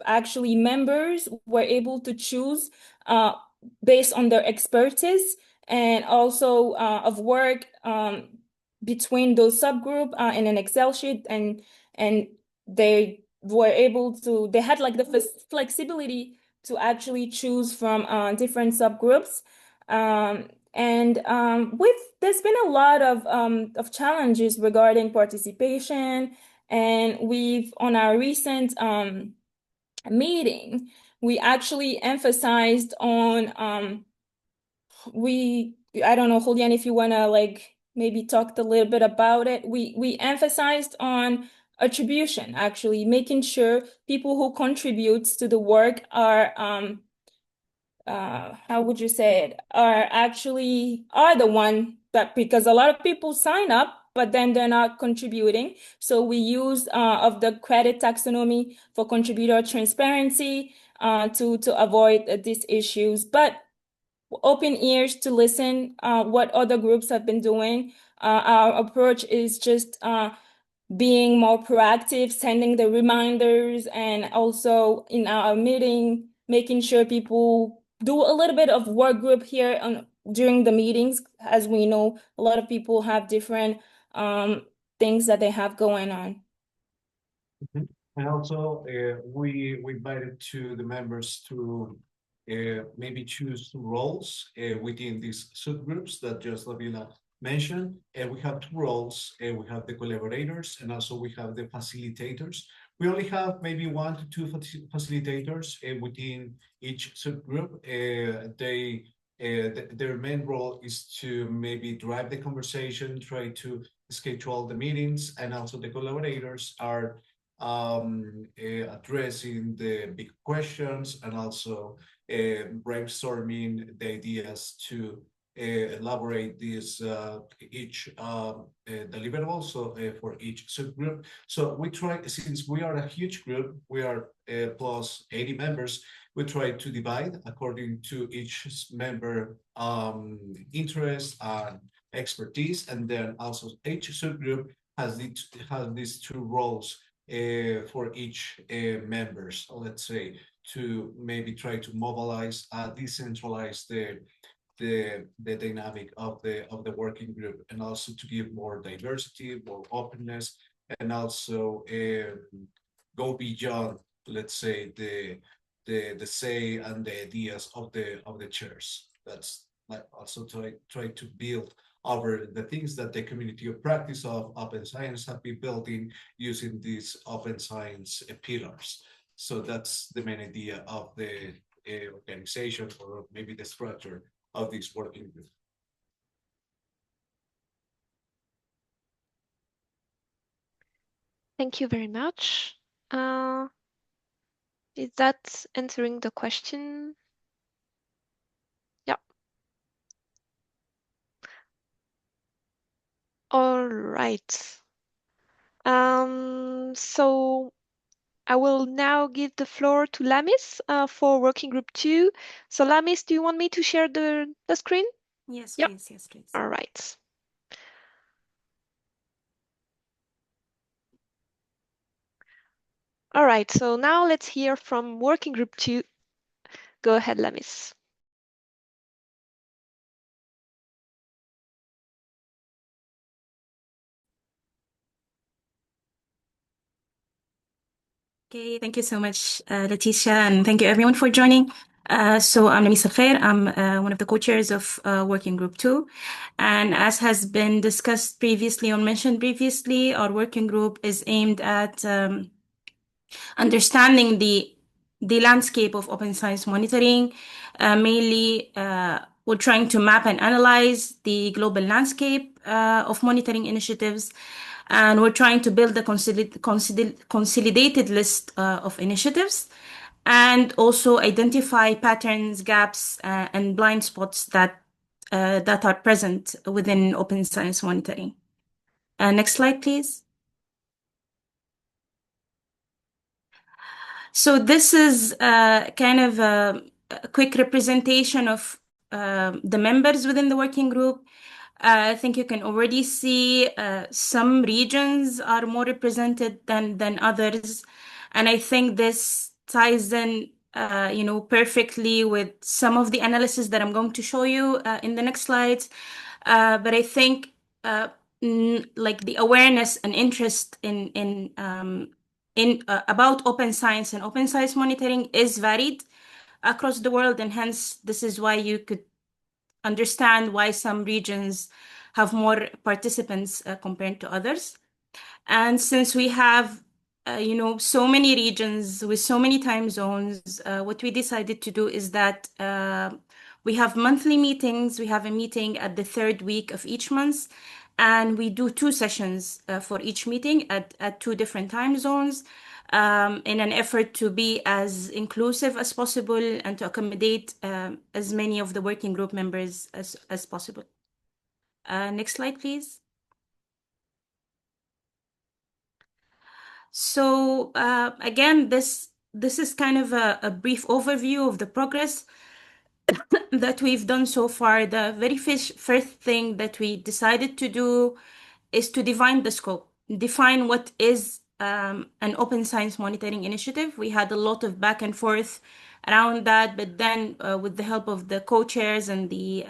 D: actually members were able to choose based on their expertise, and also of work between those subgroup in an Excel sheet, and they were able to, they had like the flexibility to actually choose from different subgroups. And there's been a lot of challenges regarding participation, and we've, on our recent meeting, we actually emphasized on I don't know, Julian, if you wanna like maybe talk a little bit about it. We emphasized on attribution, actually making sure people who contributes to the work are how would you say it, are the one that, because a lot of people sign up but then they're not contributing. So we use of the credit taxonomy for contributor transparency to avoid these issues, but open ears to listen what other groups have been doing. Our approach is just being more proactive, sending the reminders, and also in our meeting, making sure people do a little bit of work group here during the meetings. As we know, a lot of people have different things that they have going on.
E: And also, we invited to the members to maybe choose roles within these subgroups that just Lavila mentioned. And we have two roles. We have the collaborators, and also we have the facilitators. We only have maybe 1 to 2 facilitators within each subgroup. Their main role is to maybe drive the conversation, try to schedule the meetings, and also the collaborators are addressing the big questions, and also brainstorming the ideas to elaborate this each deliverable, so for each subgroup. So we try, since we are a huge group, we are plus 80 members, we try to divide according to each member interest and expertise, and then also each subgroup has these two roles for each members, let's say, to maybe try to mobilize, decentralize the dynamic of the working group, and also to give more diversity, more openness, and also go beyond, let's say, the say and the ideas of the chairs. That's like also try to build over the things that the community of practice of open science have been building using these open science pillars. So that's the main idea of the organization, or maybe the structure of this working group.
A: Thank you very much. Is that answering the question? Yeah. All right. So I will now give the floor to Lamis for working group 2. So Lamis, do you want me to share the screen?
D: Yes,
A: Yep.
D: please. Yes, please.
A: All right. All right, so now let's hear from working group 2. Go ahead, Lamis.
D: Okay, thank you so much, Leticia, and thank you everyone for joining. So I'm Lamis Khair. I'm one of the co-chairs of Working Group 2. And as has been discussed previously or mentioned previously, our working group is aimed at understanding the landscape of open science monitoring. Mainly, we're trying to map and analyze the global landscape of monitoring initiatives, and we're trying to build a consolidated list of initiatives, and also identify patterns, gaps, and blind spots that are present within open science monitoring. Next slide, please. So this is kind of a quick representation of the members within the working group. I think you can already see some regions are more represented than others, and I think this ties in, perfectly with some of the analysis that I'm going to show you in the next slides. But I think like the awareness and interest in about open science and open science monitoring is varied across the world, and hence this is why you could understand why some regions have more participants compared to others. And since we have so many regions with so many time zones, what we decided to do is that we have monthly meetings. We have a meeting at the third week of each month, and we do 2 sessions for each meeting at 2 different time zones, in an effort to be as inclusive as possible and to accommodate as many of the working group members as possible. Next slide, please. So again, this is kind of a brief overview of the progress that we've done so far. The very first thing that we decided to do is to define the scope, define what is an open science monitoring initiative. We had a lot of back and forth around that, but then with the help of the co-chairs and the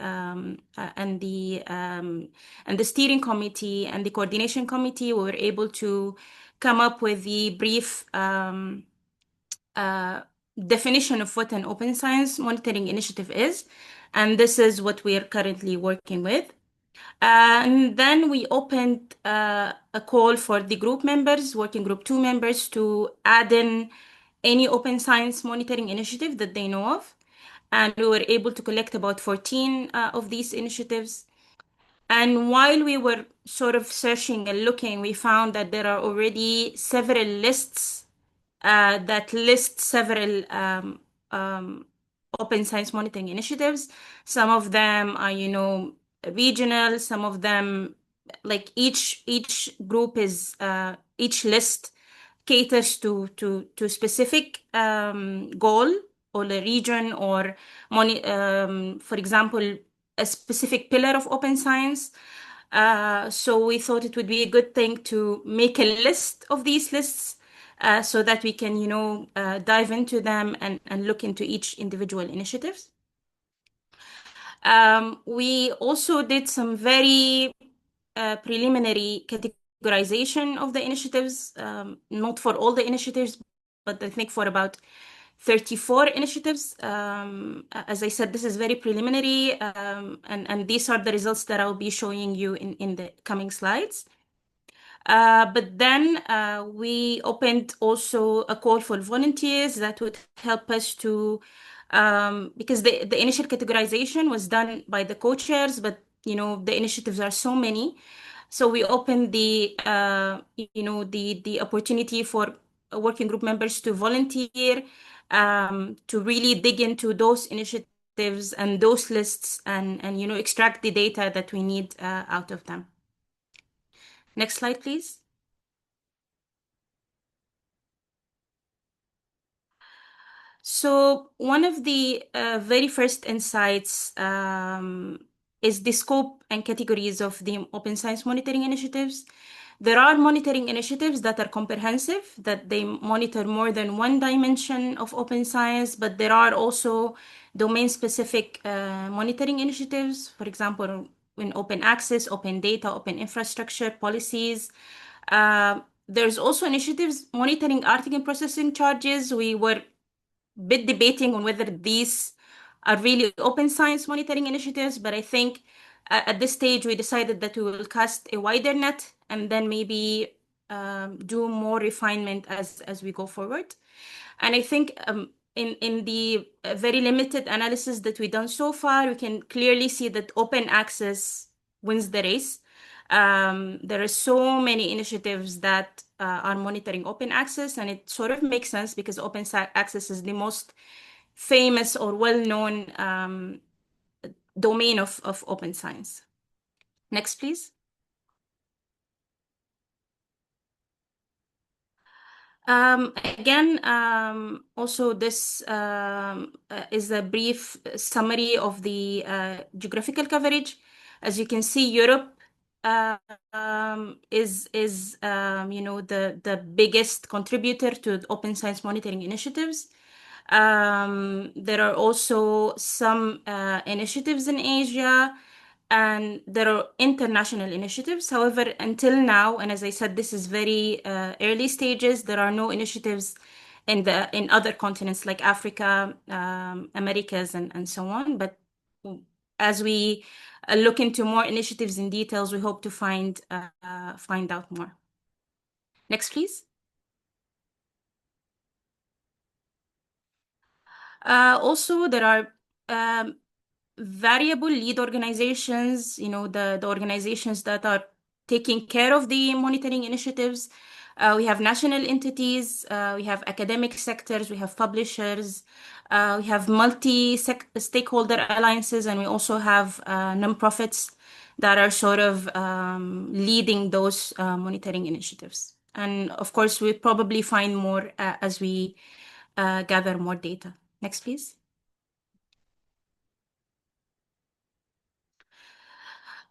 D: steering committee and the coordination committee, we were able to come up with the brief definition of what an open science monitoring initiative is. And this is what we are currently working with. And then we opened a call for the group members, working group 2 members, to add in any open science monitoring initiative that they know of. And we were able to collect about 14 of these initiatives. And while we were sort of searching and looking, we found that there are already several lists that list several open science monitoring initiatives. Some of them are, regional. Some of them, like each group is each list caters to specific goal or a region or for example, a specific pillar of open science. So we thought it would be a good thing to make a list of these lists so that we can, dive into them and look into each individual initiatives. We also did some very preliminary categorization of the initiatives, not for all the initiatives, but I think for about 34 initiatives. As I said, this is very preliminary, and these are the results that I'll be showing you in the coming slides. But then we opened also a call for volunteers that would help us to, because the initial categorization was done by the co-chairs, but the initiatives are so many. So we opened the opportunity for working group members to volunteer, to really dig into those initiatives and those lists and extract the data that we need out of them. Next slide, please. So one of the very first insights is the scope and categories of the open science monitoring initiatives. There are monitoring initiatives that are comprehensive, that they monitor more than one dimension of open science, but there are also domain-specific monitoring initiatives, for example, in open access, open data, open infrastructure, policies. There's also initiatives monitoring article processing charges. We were bit debating on whether these are really open science monitoring initiatives, but I think at this stage we decided that we will cast a wider net and then maybe do more refinement as we go forward. And I think in the very limited analysis that we've done so far, we can clearly see that open access wins the race. There are so many initiatives that are monitoring open access, and it sort of makes sense because open access is the most famous or well-known domain of open science. Next, please. Again, also this is a brief summary of the geographical coverage. As you can see, Europe is the biggest contributor to open science monitoring initiatives. There are also some initiatives in Asia, and there are international initiatives. However, until now, and as I said, this is very early stages, there are no initiatives in other continents like Africa, Americas, and so on. But as we look into more initiatives in details, we hope to find out more. Next, please. Also, there are variable lead organizations, the organizations that are taking care of the monitoring initiatives. We have national entities, we have academic sectors, we have publishers, we have multi-stakeholder alliances, and we also have nonprofits that are sort of leading those monitoring initiatives. And of course, we'll probably find more as we gather more data. Next, please.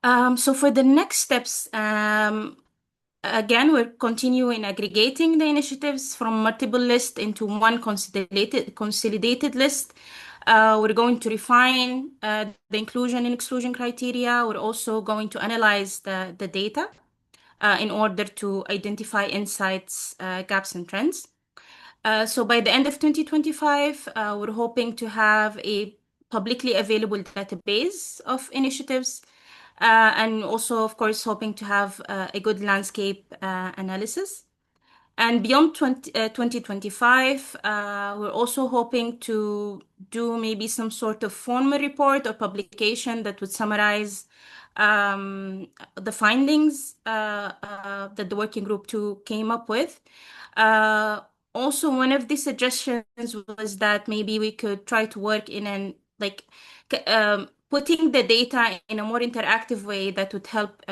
D: So for the next steps, again, we're continuing aggregating the initiatives from multiple lists into one consolidated list. We're going to refine the inclusion and exclusion criteria. We're also going to analyze the data in order to identify insights, gaps, and trends. So by the end of 2025, we're hoping to have a publicly available database of initiatives, and also, of course, hoping to have a good landscape analysis. And beyond 2025, we're also hoping to do maybe some sort of formal report or publication that would summarize the findings that the working group 2 came up with. Also, one of the suggestions was that maybe we could try to work in putting the data in a more interactive way that would help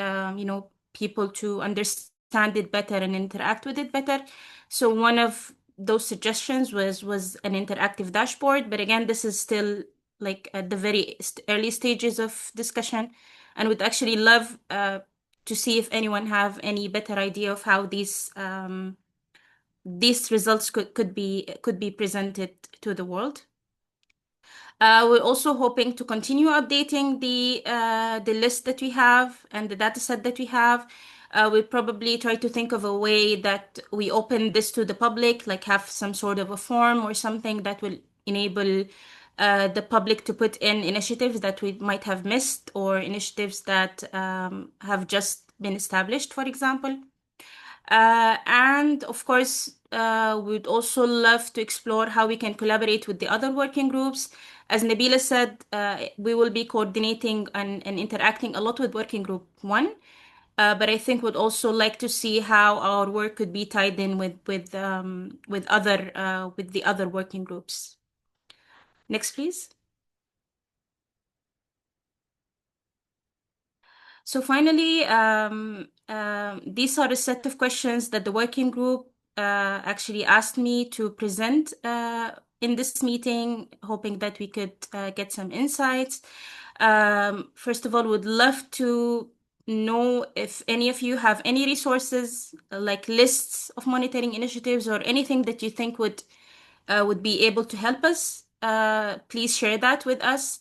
D: people to understand it better and interact with it better. So one of those suggestions was an interactive dashboard, but again, this is still like at the very early stages of discussion, and would actually love to see if anyone have any better idea of how these results could be presented to the world. We're also hoping to continue updating the list that we have and the data set that we have. We'll probably try to think of a way that we open this to the public, like have some sort of a form or something that will enable the public to put in initiatives that we might have missed or initiatives that have just been established, for example. And of course, we'd also love to explore how we can collaborate with the other working groups. As Nabila said, we will be coordinating and interacting a lot with working group 1. But I think we'd also like to see how our work could be tied in with the other working groups. Next, please. So finally, these are a set of questions that the working group actually asked me to present in this meeting, hoping that we could get some insights. First of all, would love to know if any of you have any resources, like lists of monitoring initiatives or anything that you think would be able to help us. Please share that with us.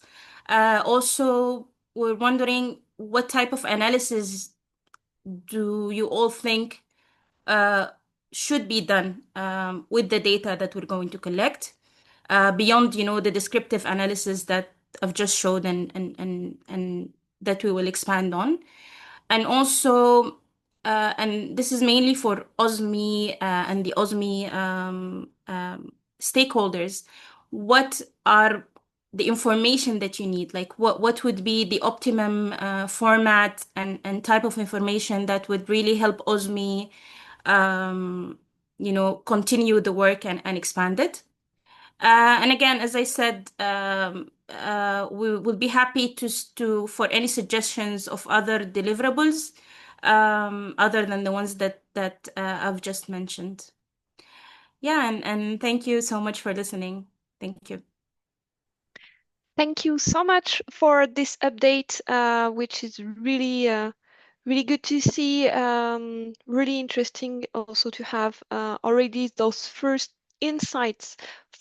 D: Also, we're wondering what type of analysis do you all think should be done with the data that we're going to collect, beyond, the descriptive analysis that I've just showed and that we will expand on. And also, and this is mainly for OSMI and the OSMI stakeholders, what are the information that you need? Like what would be the optimum format and type of information that would really help OSMI continue the work and expand it. And again, as I said, we will be happy for any suggestions of other deliverables, other than the ones that I've just mentioned. Yeah, and thank you so much for listening. Thank you.
A: Thank you so much for this update, which is really really good to see. Really interesting also to have already those first insights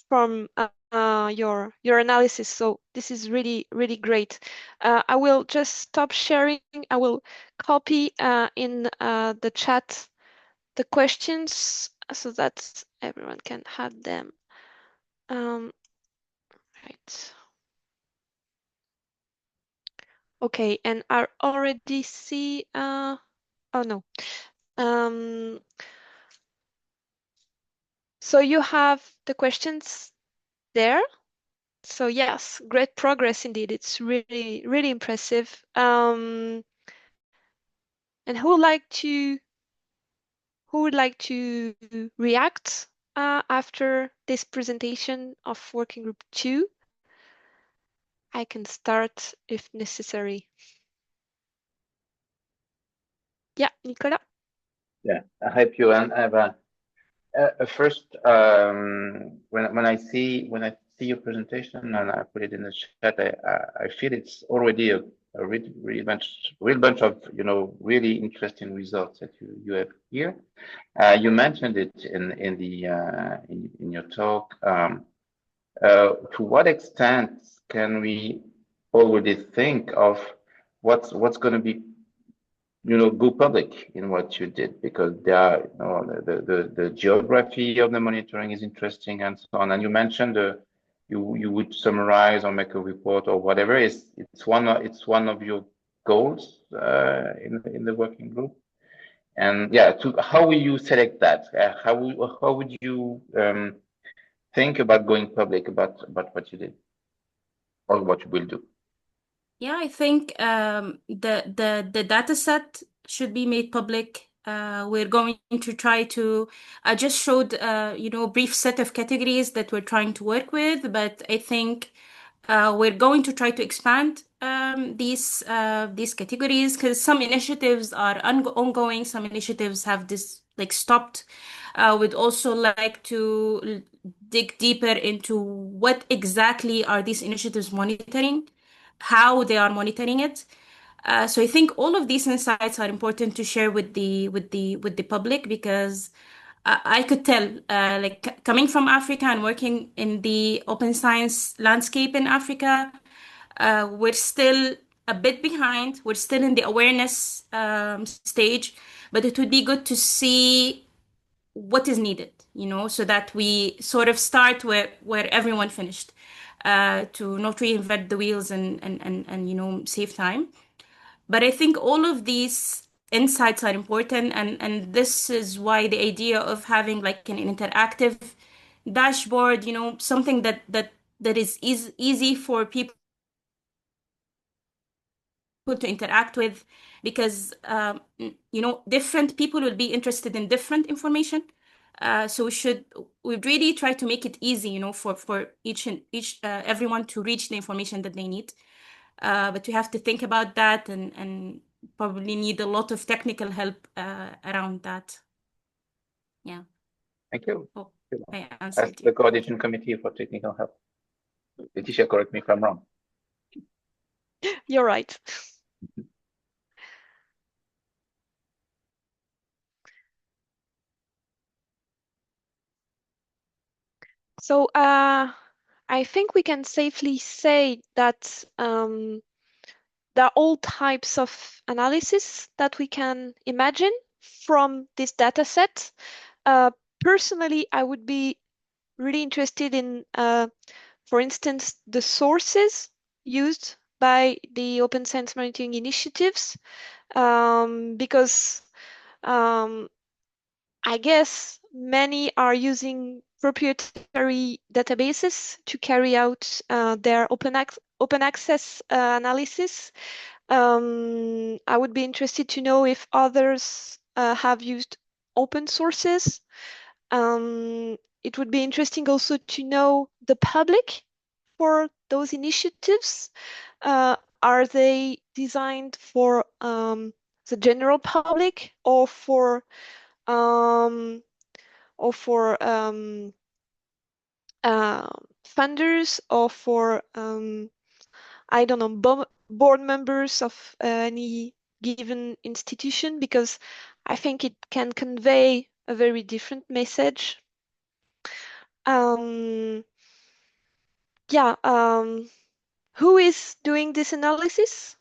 A: from your analysis. So this is really really great. I will just stop sharing. I will copy in the chat the questions so that everyone can have them. Right. Okay, and I already see. Oh no. So you have the questions there. So yes, great progress indeed. It's really, really impressive. And who would like to react after this presentation of Working Group 2? I can start if necessary. Yeah, Nicolas.
C: Yeah, I hope you and Eva. First, when I see your presentation and I put it in the chat, I feel it's already a real bunch of really interesting results that you have here. You mentioned it in the in your talk. To what extent can we already think of what's going to be go public in what you did, because there are, the geography of the monitoring is interesting and so on. And you mentioned you would summarize or make a report or whatever. It's one of your goals in the working group. And yeah, how will you select that? How would you think about going public about what you did or what you will do?
D: Yeah, I think the data set should be made public. We're going to try to. I just showed a brief set of categories that we're trying to work with, but I think we're going to try to expand these categories, because some initiatives are ongoing. Some initiatives have stopped. We'd also like to dig deeper into what exactly are these initiatives monitoring, how they are monitoring it. So I think all of these insights are important to share with the public, because I could tell, coming from Africa and working in the open science landscape in Africa, we're still a bit behind. We're still in the awareness stage, but it would be good to see what is needed, so that we sort of start where everyone finished, to not reinvent the wheels and save time. But I think all of these insights are important, and this is why the idea of having like an interactive dashboard, something that is easy for people to interact with, because different people will be interested in different information. So we really try to make it easy, for each everyone to reach the information that they need. But we have to think about that, and probably need a lot of technical help around that. Yeah.
C: Thank you.
D: Oh. I
C: Ask
D: answered
C: the
D: you.
C: coordination committee for technical help. Letitia, correct me if I'm wrong.
A: You're right. So I think we can safely say that there are all types of analysis that we can imagine from this data set. Personally, I would be really interested in, for instance, the sources used by the open science monitoring initiatives, because I guess many are using proprietary databases to carry out their open access analysis. I would be interested to know if others have used open sources. It would be interesting also to know the public for those initiatives. Are they designed for the general public or for um, funders or for I don't know, board members of any given institution? Because I think it can convey a very different message. Yeah, who is doing this analysis?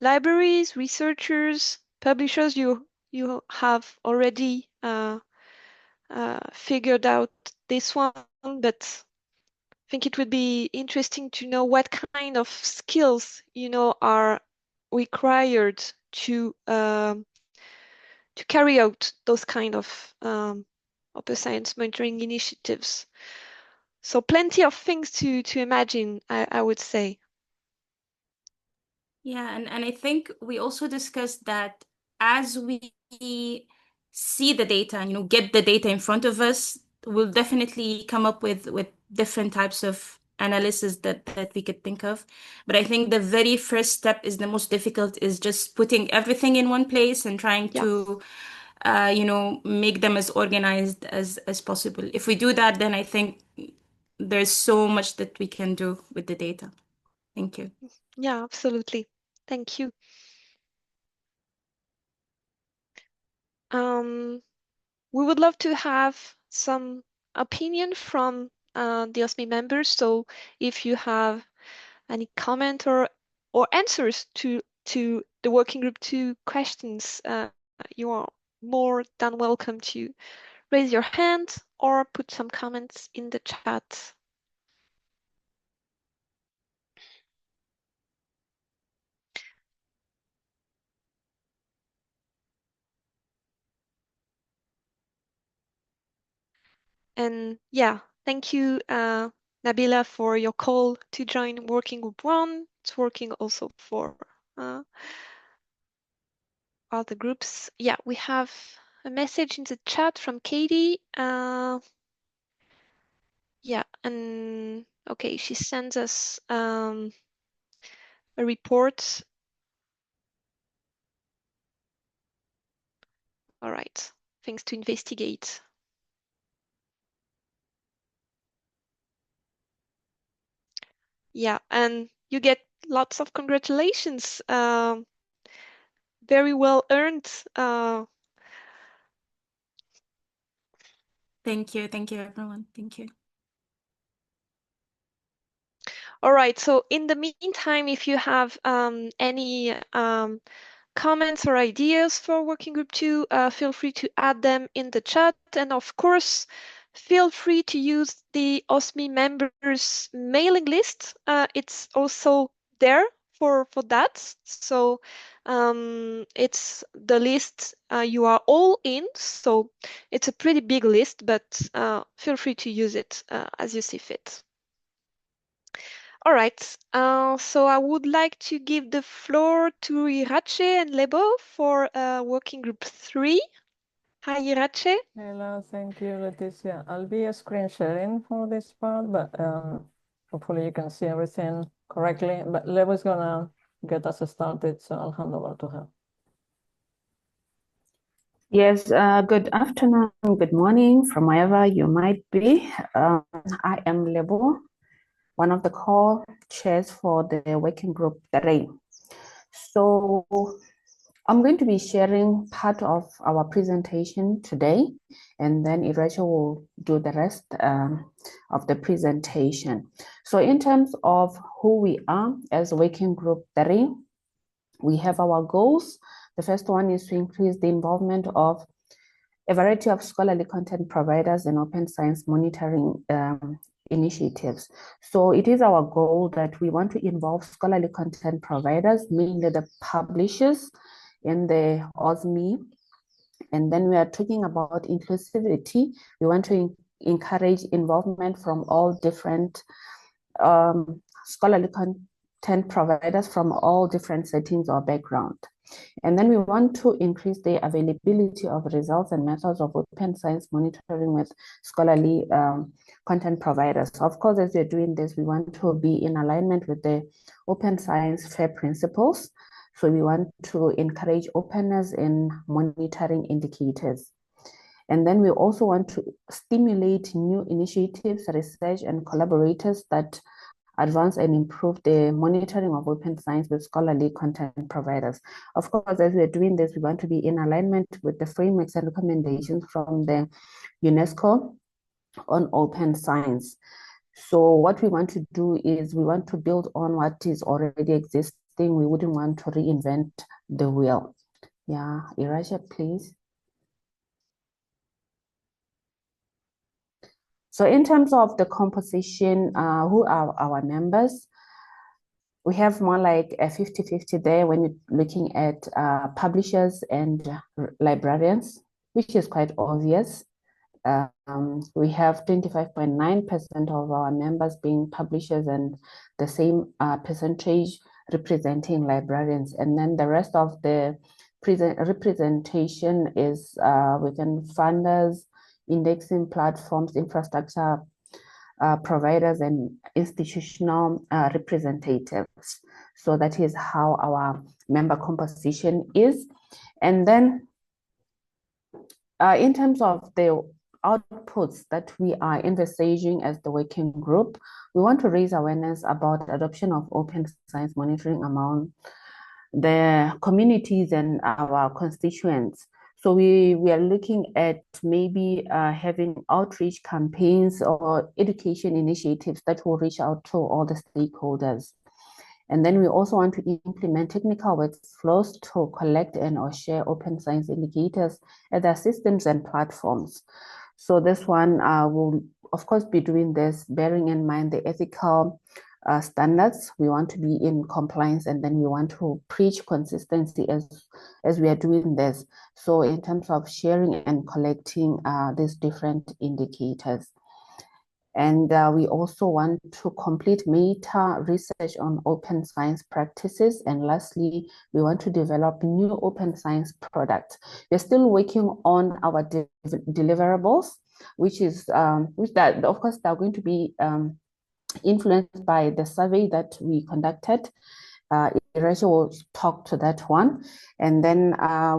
A: Libraries, researchers, publishers. You have already figured out this one, but I think it would be interesting to know what kind of skills, are required to carry out those kind of open science monitoring initiatives. So plenty of things to imagine, I would say.
D: Yeah, and I think we also discussed that as we see the data and get the data in front of us, we'll definitely come up with different types of analysis that we could think of. But I think the very first step is the most difficult, is just putting everything in one place and trying
A: Yeah.
D: to make them as organized as possible. If we do that, then I think there's so much that we can do with the data. Thank you.
A: Yeah, absolutely. Thank you. We would love to have some opinion from the OSMI members. So if you have any comment or answers to the working group 2 questions, you are more than welcome to raise your hand or put some comments in the chat. And yeah, thank you, Nabila, for your call to join Working Group 1. It's working also for other groups. Yeah, we have a message in the chat from Katie. Yeah, and okay, she sends us a report. All right, things to investigate. Yeah, and you get lots of congratulations. Very well earned.
D: Thank you, everyone. Thank you.
A: All right, so in the meantime, if you have any comments or ideas for Working Group 2, feel free to add them in the chat. And of course, feel free to use the OSMI members mailing list. It's also there for that. So it's the list you are all in. So it's a pretty big list, but feel free to use it as you see fit. All right, so I would like to give the floor to Irache and Lebo for working group 3. Hi, Irache.
H: Hello, thank you, Leticia. I'll be screen sharing for this part, but hopefully you can see everything correctly. But Lebo's gonna get us started, so I'll hand over to her.
I: Yes, good afternoon, good morning from wherever you might be. I am Lebo, one of the co-chairs for the working group 3. So I'm going to be sharing part of our presentation today, and then Iracha will do the rest of the presentation. So in terms of who we are as working group 3, we have our goals. The first one is to increase the involvement of a variety of scholarly content providers and open science monitoring initiatives. So it is our goal that we want to involve scholarly content providers, mainly the publishers in the OSMI. And then we are talking about inclusivity. We want to encourage involvement from all different scholarly content providers from all different settings or background. And then we want to increase the availability of results and methods of open science monitoring with scholarly content providers. Of course, as we're doing this, we want to be in alignment with the open science FAIR principles. So we want to encourage openness in monitoring indicators. And then we also want to stimulate new initiatives, research, and collaborators that advance and improve the monitoring of open science with scholarly content providers. Of course, as we're doing this, we want to be in alignment with the frameworks and recommendations from the UNESCO on open science. So what we want to do is we want to build on what is already existing. We wouldn't want to reinvent the wheel. Yeah, Iraja, please. So in terms of the composition, who are our members? We have more like a 50-50 there when you're looking at publishers and librarians, which is quite obvious. We have 25.9% of our members being publishers and the same percentage representing librarians. And then the rest of the representation is within funders, indexing platforms, infrastructure providers, and institutional representatives. So that is how our member composition is. And then in terms of the outputs that we are envisaging as the working group, we want to raise awareness about the adoption of open science monitoring among the communities and our constituents. So we are looking at maybe having outreach campaigns or education initiatives that will reach out to all the stakeholders. And then we also want to implement technical workflows to collect and or share open science indicators at their systems and platforms. So this one will, of course, be doing this, bearing in mind the ethical standards. We want to be in compliance, and then we want to preach consistency as we are doing this. So in terms of sharing and collecting these different indicators. And we also want to complete meta research on open science practices. And lastly, we want to develop new open science products. We're still working on our deliverables, which is, which that, of course, they're going to be influenced by the survey that we conducted. Iraja will talk to that one. And then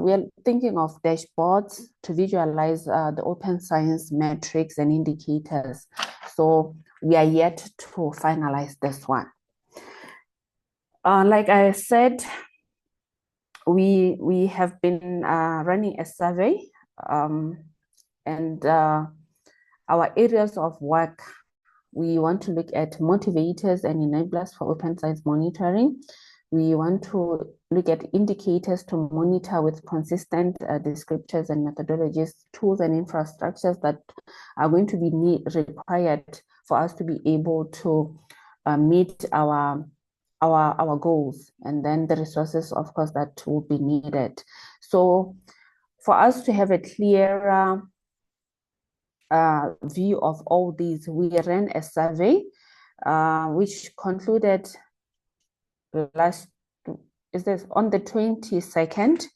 I: we are thinking of dashboards to visualize the open science metrics and indicators. So we are yet to finalize this one. Like I said, we have been running a survey, and our areas of work, we want to look at motivators and enablers for open science monitoring. We want to look at indicators to monitor with consistent descriptors and methodologies, tools and infrastructures that are going to be required for us to be able to meet our goals, and then the resources, of course, that will be needed. So for us to have a clearer view of all these, we ran a survey which concluded on the 22nd.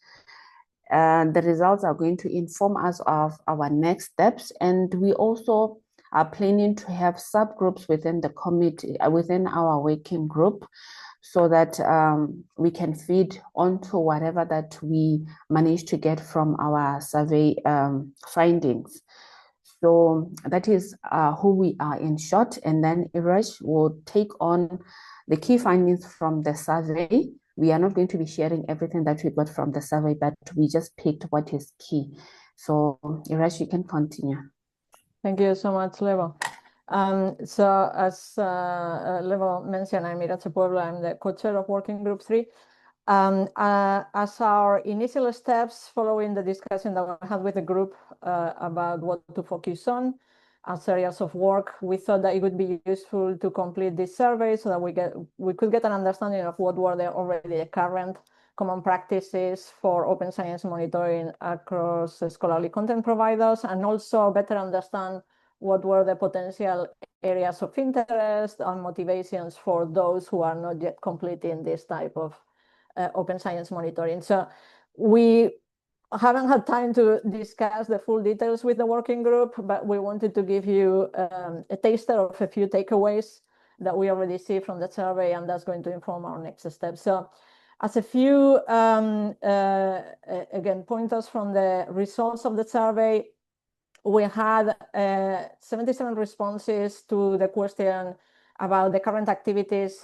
I: The results are going to inform us of our next steps, and we also are planning to have subgroups within the committee, within our working group. so that we can feed onto whatever that we manage to get from our survey findings. So that is who we are in short, and then Irash will take on the key findings from the survey. We are not going to be sharing everything that we got from the survey, but we just picked what is key. So Irash, you can continue.
H: Thank you so much, Levo. So as Levo mentioned, I'm Irache Pueblo. I'm the co-chair of Working Group 3. As our initial steps following the discussion that we had with the group about what to focus on as areas of work, we thought that it would be useful to complete this survey so that we could get an understanding of what were the already current common practices for open science monitoring across scholarly content providers, and also better understand what were the potential areas of interest and motivations for those who are not yet completing this type of open science monitoring. So we haven't had time to discuss the full details with the working group, but we wanted to give you a taster of a few takeaways that we already see from the survey, and that's going to inform our next steps. So as a few, again, pointers from the results of the survey, we had 77 responses to the question about the current activities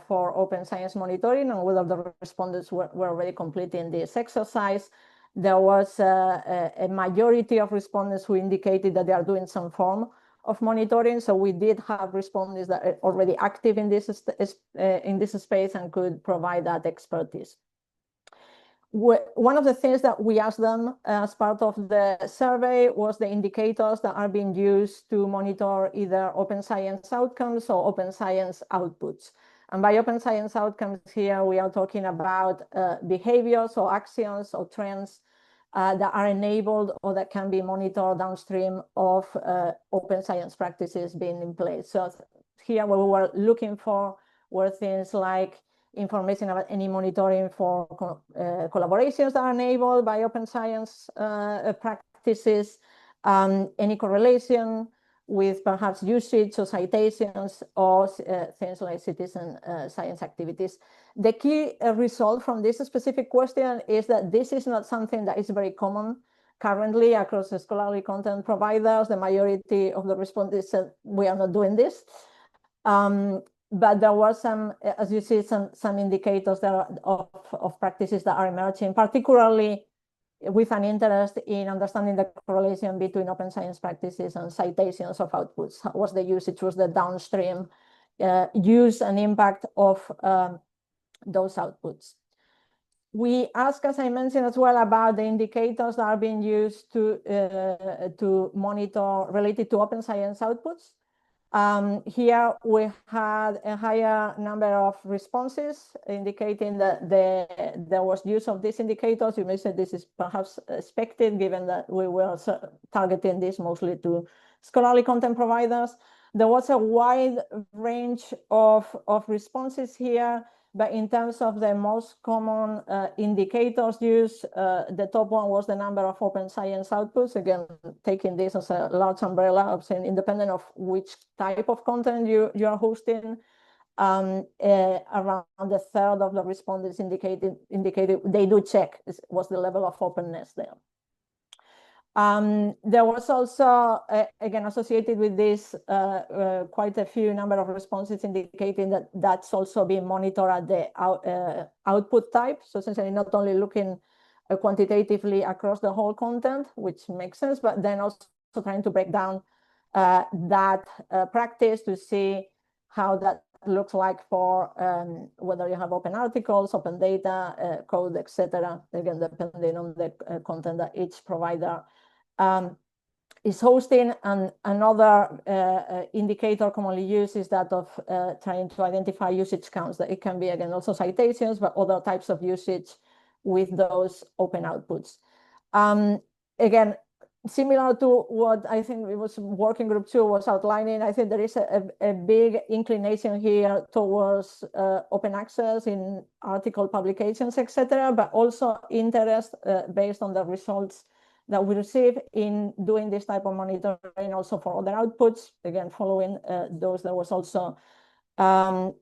H: for open science monitoring and whether the respondents were already completing this exercise. There was a majority of respondents who indicated that they are doing some form of monitoring. So we did have respondents that are already active in this space and could provide that expertise. One of the things that we asked them as part of the survey was the indicators that are being used to monitor either open science outcomes or open science outputs. And by open science outcomes here, we are talking about behaviors or actions or trends that are enabled or that can be monitored downstream of open science practices being in place. So here what we were looking for were things like information about any monitoring for collaborations that are enabled by open science practices, any correlation with perhaps usage or citations or things like citizen science activities. The key result from this specific question is that this is not something that is very common currently across the scholarly content providers. The majority of the respondents said we are not doing this. But there was some, as you see, some indicators that are of practices that are emerging, particularly with an interest in understanding the correlation between open science practices and citations of outputs. What's the usage, was the downstream use and impact of those outputs. We ask, as I mentioned as well, about the indicators that are being used to monitor related to open science outputs. Here we had a higher number of responses indicating that there was use of these indicators. You may say this is perhaps expected given that we were targeting this mostly to scholarly content providers. There was a wide range of responses here, but in terms of the most common indicators used, the top one was the number of open science outputs. Again, taking this as a large umbrella of saying independent of which type of content you are hosting, around a third of the respondents indicated they do check what's the level of openness there. There was also, again, associated with this, quite a few number of responses indicating that that's also being monitored at the output type. So essentially not only looking quantitatively across the whole content, which makes sense, but then also trying to break down that practice to see how that looks like for whether you have open articles, open data, code, etc. Again, depending on the content that each provider is hosting. And another indicator commonly used is that of trying to identify usage counts. That it can be, again, also citations, but other types of usage with those open outputs. Again, similar to what I think it was Working Group 2 was outlining, I think there is a big inclination here towards open access in article publications, etc., but also interest based on the results that we receive in doing this type of monitoring also for other outputs. Again, following those, there was also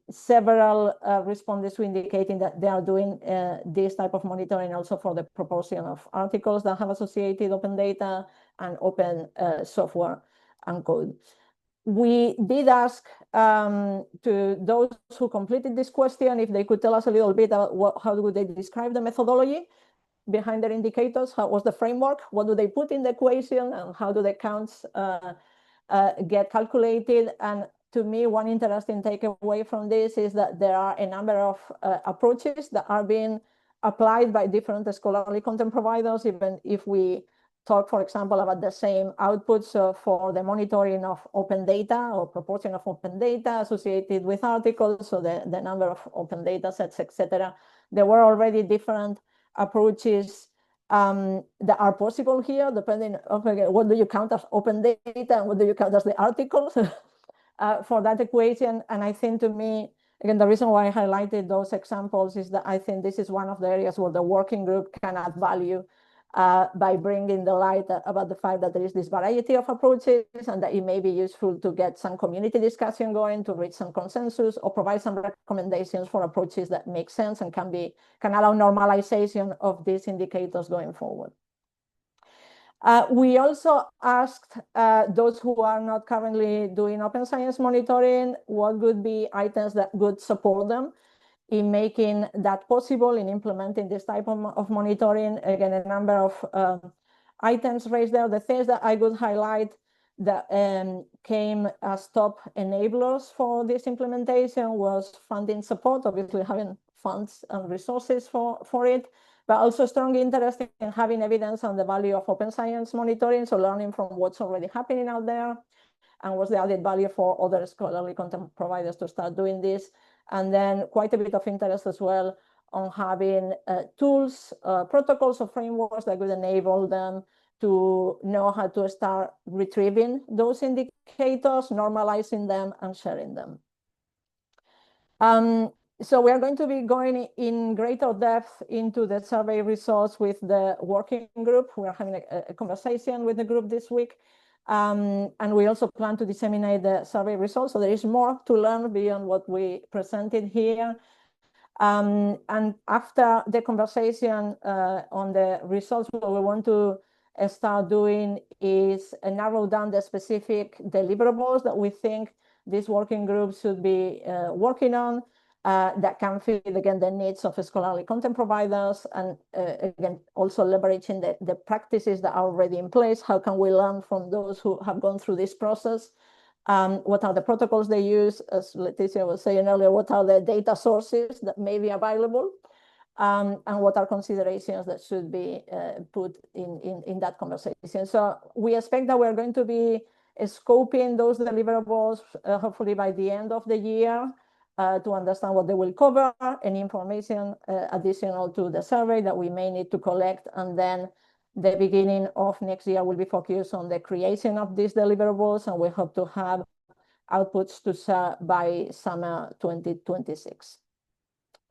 H: Several respondents who indicating that they are doing this type of monitoring also for the proportion of articles that have associated open data and open software and code. We did ask to those who completed this question if they could tell us a little bit about how would they describe the methodology behind their indicators, how was the framework, what do they put in the equation, and how do the counts get calculated. And to me, one interesting takeaway from this is that there are a number of approaches that are being applied by different scholarly content providers, even if we talk, for example, about the same outputs for the monitoring of open data or proportion of open data associated with articles, so the number of open data sets, etc. There were already different approaches that are possible here, depending on what do you count as open data and what do you count as the articles for that equation. And I think, to me, again, the reason why I highlighted those examples is that I think this is one of the areas where the working group can add value by bringing the light about the fact that there is this variety of approaches and that it may be useful to get some community discussion going, to reach some consensus, or provide some recommendations for approaches that make sense and can allow normalization of these indicators going forward. We also asked those who are not currently doing open science monitoring what would be items that would support them in making that possible, in implementing this type of monitoring. Again, a number of items raised there. The things that I would highlight that came as top enablers for this implementation was funding support, obviously having funds and resources for it, but also strong interest in having evidence on the value of open science monitoring, so learning from what's already happening out there and what's the added value for other scholarly content providers to start doing this. And then quite a bit of interest as well on having tools, protocols, or frameworks that would enable them to know how to start retrieving those indicators, normalizing them, and sharing them. So we are going to be going in greater depth into the survey results with the working group. We are having a conversation with the group this week. And we also plan to disseminate the survey results. So there is more to learn beyond what we presented here. And after the conversation on the results, what we want to start doing is narrow down the specific deliverables that we think this working group should be working on that can fit, again, the needs of scholarly content providers, and again, also leveraging the practices that are already in place. How can we learn from those who have gone through this process? What are the protocols they use? As Leticia was saying earlier, what are the data sources that may be available? And what are considerations that should be put in that conversation? So we expect that we're going to be scoping those deliverables hopefully by the end of the year to understand what they will cover, and information additional to the survey that we may need to collect. And then the beginning of next year will be focused on the creation of these deliverables, and we hope to have outputs to share by summer 2026.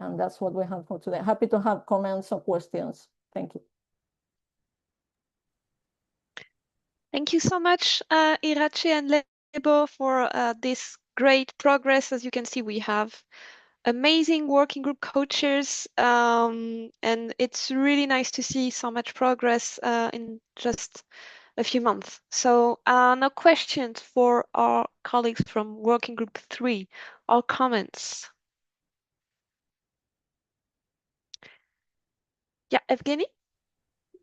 H: And that's what we have for today. Happy to have comments or questions. Thank you.
A: Thank you so much, Irache and Lebo, for this great progress. As you can see, we have amazing working group coaches, and it's really nice to see so much progress in just a few months. So no questions for our colleagues from working group 3 or comments. Yeah, Evgeny?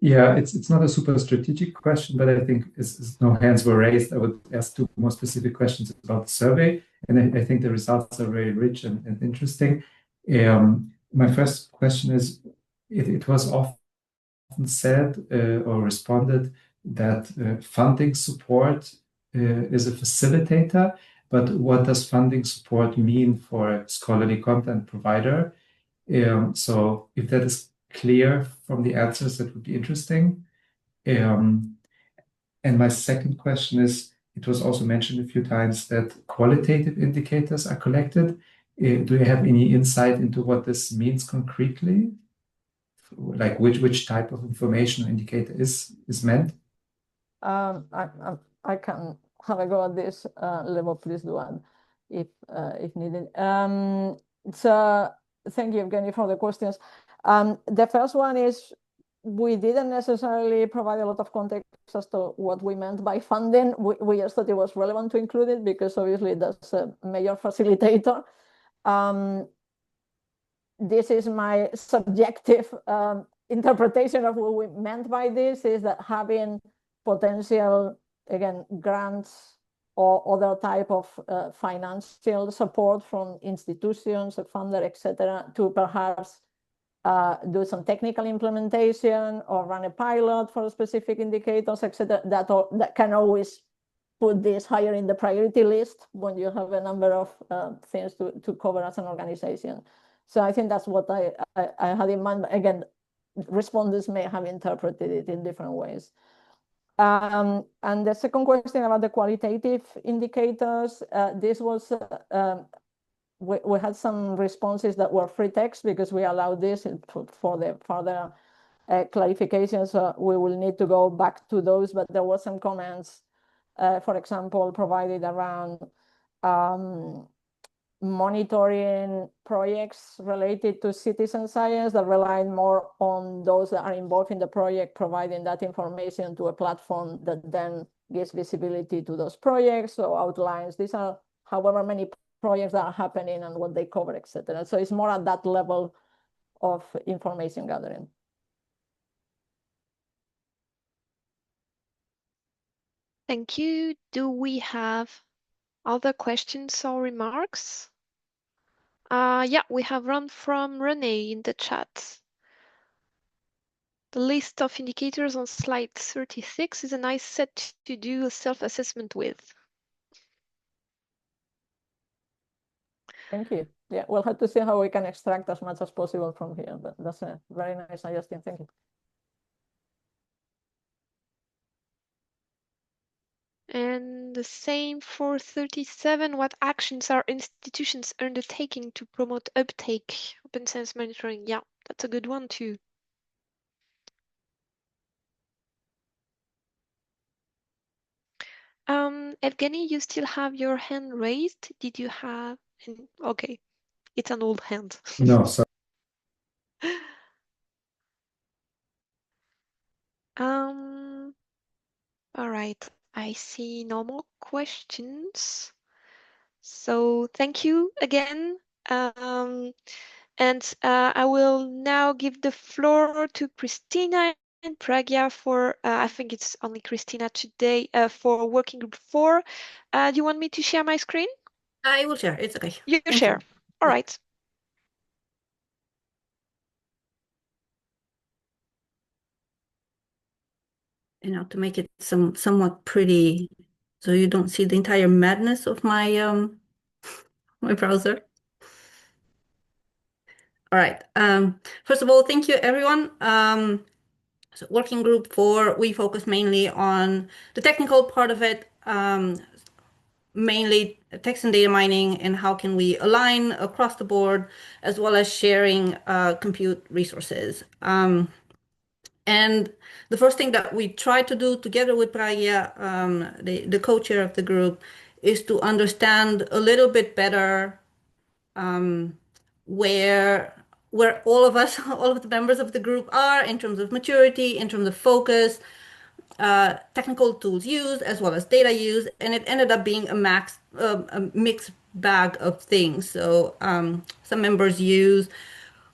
G: Yeah, it's not a super strategic question, but I think as no hands were raised, I would ask two more specific questions about the survey. And I think the results are very rich and interesting. My first question is, it was often said or responded that funding support is a facilitator, but what does funding support mean for a scholarly content provider? So if that is clear from the answers, that would be interesting. And my second question is, it was also mentioned a few times that qualitative indicators are collected. Do you have any insight into what this means concretely? Like which type of information indicator is meant?
H: I can have a go at this. Lebo, please do one. if needed. So thank you, Evgeny, for the questions. The first one is we didn't necessarily provide a lot of context as to what we meant by funding. We just thought it was relevant to include it because obviously that's a major facilitator. This is my subjective interpretation of what we meant by this, is that having potential, again, grants or other type of financial support from institutions, a funder, etc., to perhaps do some technical implementation or run a pilot for specific indicators, etc. That can always put this higher in the priority list when you have a number of things to cover as an organization. So I think that's what I had in mind. Again, respondents may have interpreted it in different ways. And the second question about the qualitative indicators, this was we had some responses that were free text because we allowed this for the further clarification. So we will need to go back to those, but there were some comments, for example, provided around monitoring projects related to citizen science that rely more on those that are involved in the project, providing that information to a platform that then gives visibility to those projects. So outlines, these are however many projects that are happening and what they cover, etc. So it's more at that level of information gathering.
A: Thank you. Do we have other questions or remarks? Yeah, we have one from Renee in the chat. The list of indicators on slide 36 is a nice set to do a self-assessment with.
H: Thank you. Yeah, we'll have to see how we can extract as much as possible from here, but that's a very nice suggestion. Thank you.
A: And the same for 37. What actions are institutions undertaking to promote uptake? Open science monitoring. Yeah, that's a good one too. Evgeny, you still have your hand raised. Did you have? Okay, it's an old hand.
G: No, sorry.
A: All right. I see no more questions. So thank you again. And I will now give the floor to Christina and Pragya for, I think it's only Christina today, for working group 4. Do you want me to share my screen?
I: I will share. It's okay.
A: You
I: Thank
A: share. All
I: Yeah.
A: right.
I: To make it somewhat pretty, so you don't see the entire madness of my my browser. All right. First of all, thank you, everyone. So working group 4, we focus mainly on the technical part of it, mainly text and data mining and how can we align across the board, as well as sharing compute resources. And the first thing that we try to do together with Pragya, the co-chair of the group, is to understand a little bit better where all of us, all of the members of the group are in terms of maturity, in terms of focus, technical tools used, as well as data used, and it ended up being a mixed bag of things. So some members use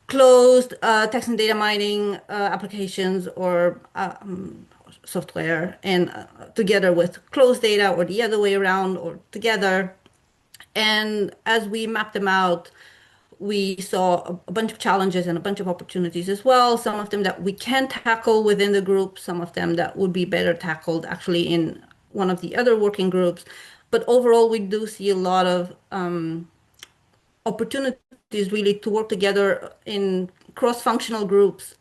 I: closed text and data mining applications or software, and together with closed data, or the other way around, or together. And as we mapped them out, we saw a bunch of challenges and a bunch of opportunities as well. Some of them that we can tackle within the group, some of them that would be better tackled actually in one of the other working groups. But overall, we do see a lot of opportunities really to work together in cross-functional groups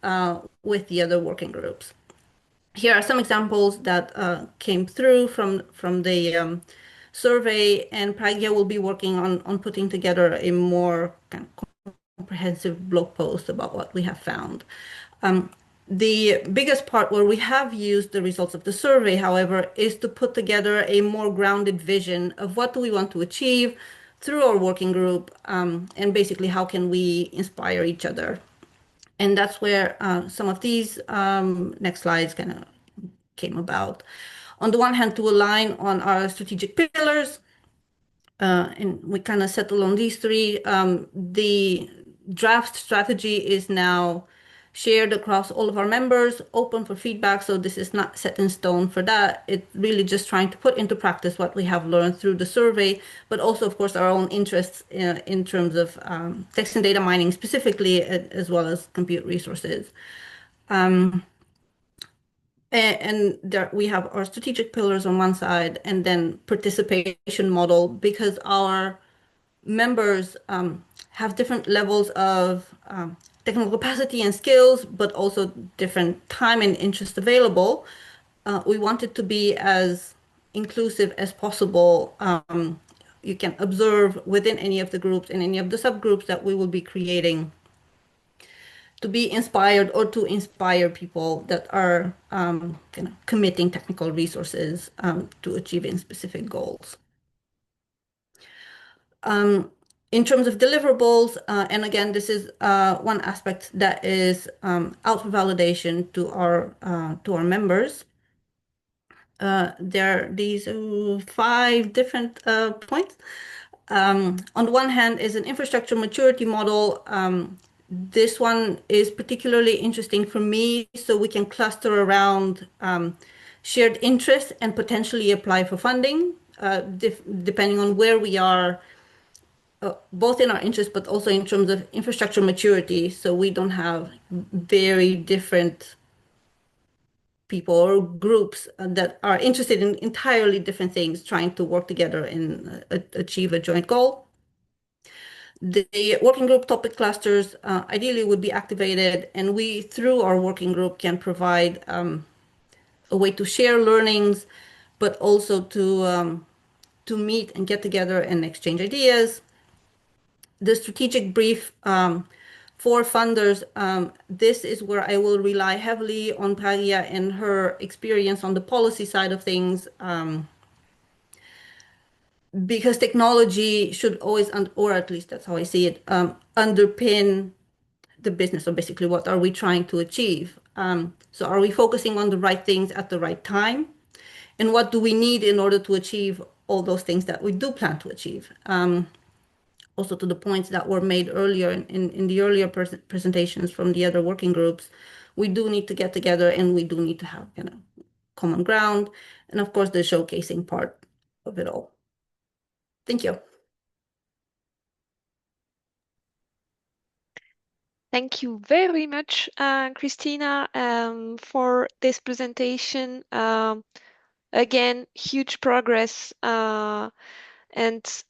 I: with the other working groups. Here are some examples that came through from the survey, and Pragya will be working on putting together a more kind of comprehensive blog post about what we have found. The biggest part where we have used the results of the survey, however, is to put together a more grounded vision of what do we want to achieve, through our working group, and basically how can we inspire each other. And that's where some of these next slides kind of came about. On the one hand, to align on our strategic pillars, and we kind of settle on these three. The draft strategy is now shared across all of our members, open for feedback. So this is not set in stone for that. It's really just trying to put into practice what we have learned through the survey, but also, of course, our own interests in terms of text and data mining specifically, as well as compute resources. And there we have our strategic pillars on one side, and then participation model, because our members have different levels of technical capacity and skills, but also different time and interest available. We want it to be as inclusive as possible. You can observe within any of the groups and any of the subgroups that we will be creating to be inspired or to inspire people that are kind of committing technical resources to achieving specific goals. In terms of deliverables, and again, this is one aspect that is out for validation to our members. There are these 5 different points. On the one hand is an infrastructure maturity model. This one is particularly interesting for me, so we can cluster around shared interests and potentially apply for funding, depending on where we are, both in our interest, but also in terms of infrastructure maturity. So we don't have very different people or groups that are interested in entirely different things, trying to work together and achieve a joint goal. The working group topic clusters ideally would be activated, and we, through our working group, can provide a way to share learnings, but also to meet and get together and exchange ideas. The strategic brief for funders, this is where I will rely heavily on Paria and her experience on the policy side of things. Because technology should always, or at least that's how I see it, underpin the business. So basically, what are we trying to achieve? So are we focusing on the right things at the right time? And what do we need in order to achieve all those things that we do plan to achieve? Also to the points that were made earlier in the earlier presentations from the other working groups, we do need to get together and we do need to have common ground. And of course, the showcasing part of it all. Thank you.
A: Thank you very much, Christina, for this presentation. Again, huge progress and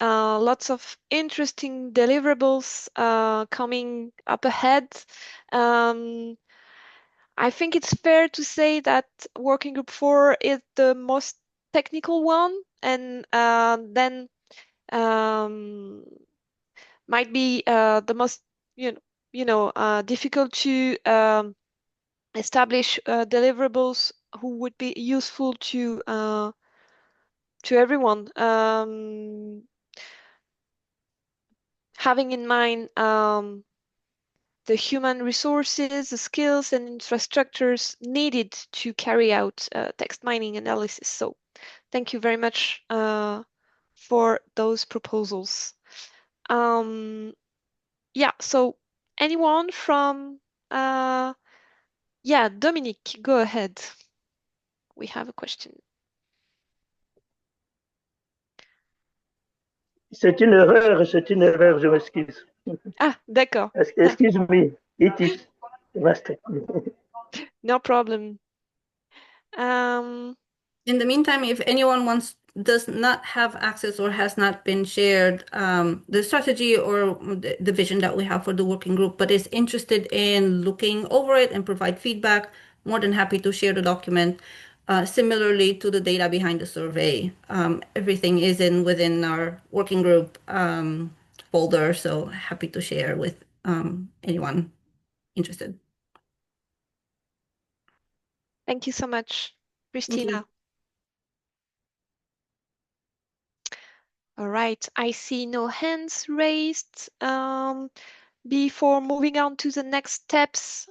A: lots of interesting deliverables coming up ahead. I think it's fair to say that Working Group 4 is the most technical one, and then might be the most difficult to establish deliverables who would be useful to everyone. Having in mind the human resources, the skills and infrastructures needed to carry out text mining analysis. So thank you very much for those proposals. Yeah, so anyone from, yeah, Dominique, go ahead. We have a question.
J: C'est une erreur, je m'excuse.
A: Ah, d'accord.
J: Excuse me, it is mistake.
A: No problem.
I: In the meantime, if anyone does not have access or has not been shared the strategy or the vision that we have for the working group, but is interested in looking over it and provide feedback, more than happy to share the document. Similarly to the data behind the survey, everything is within our working group folder, so happy to share with anyone interested.
A: Thank you so much, Christina. All right, I see no hands raised. Before moving on to the next steps,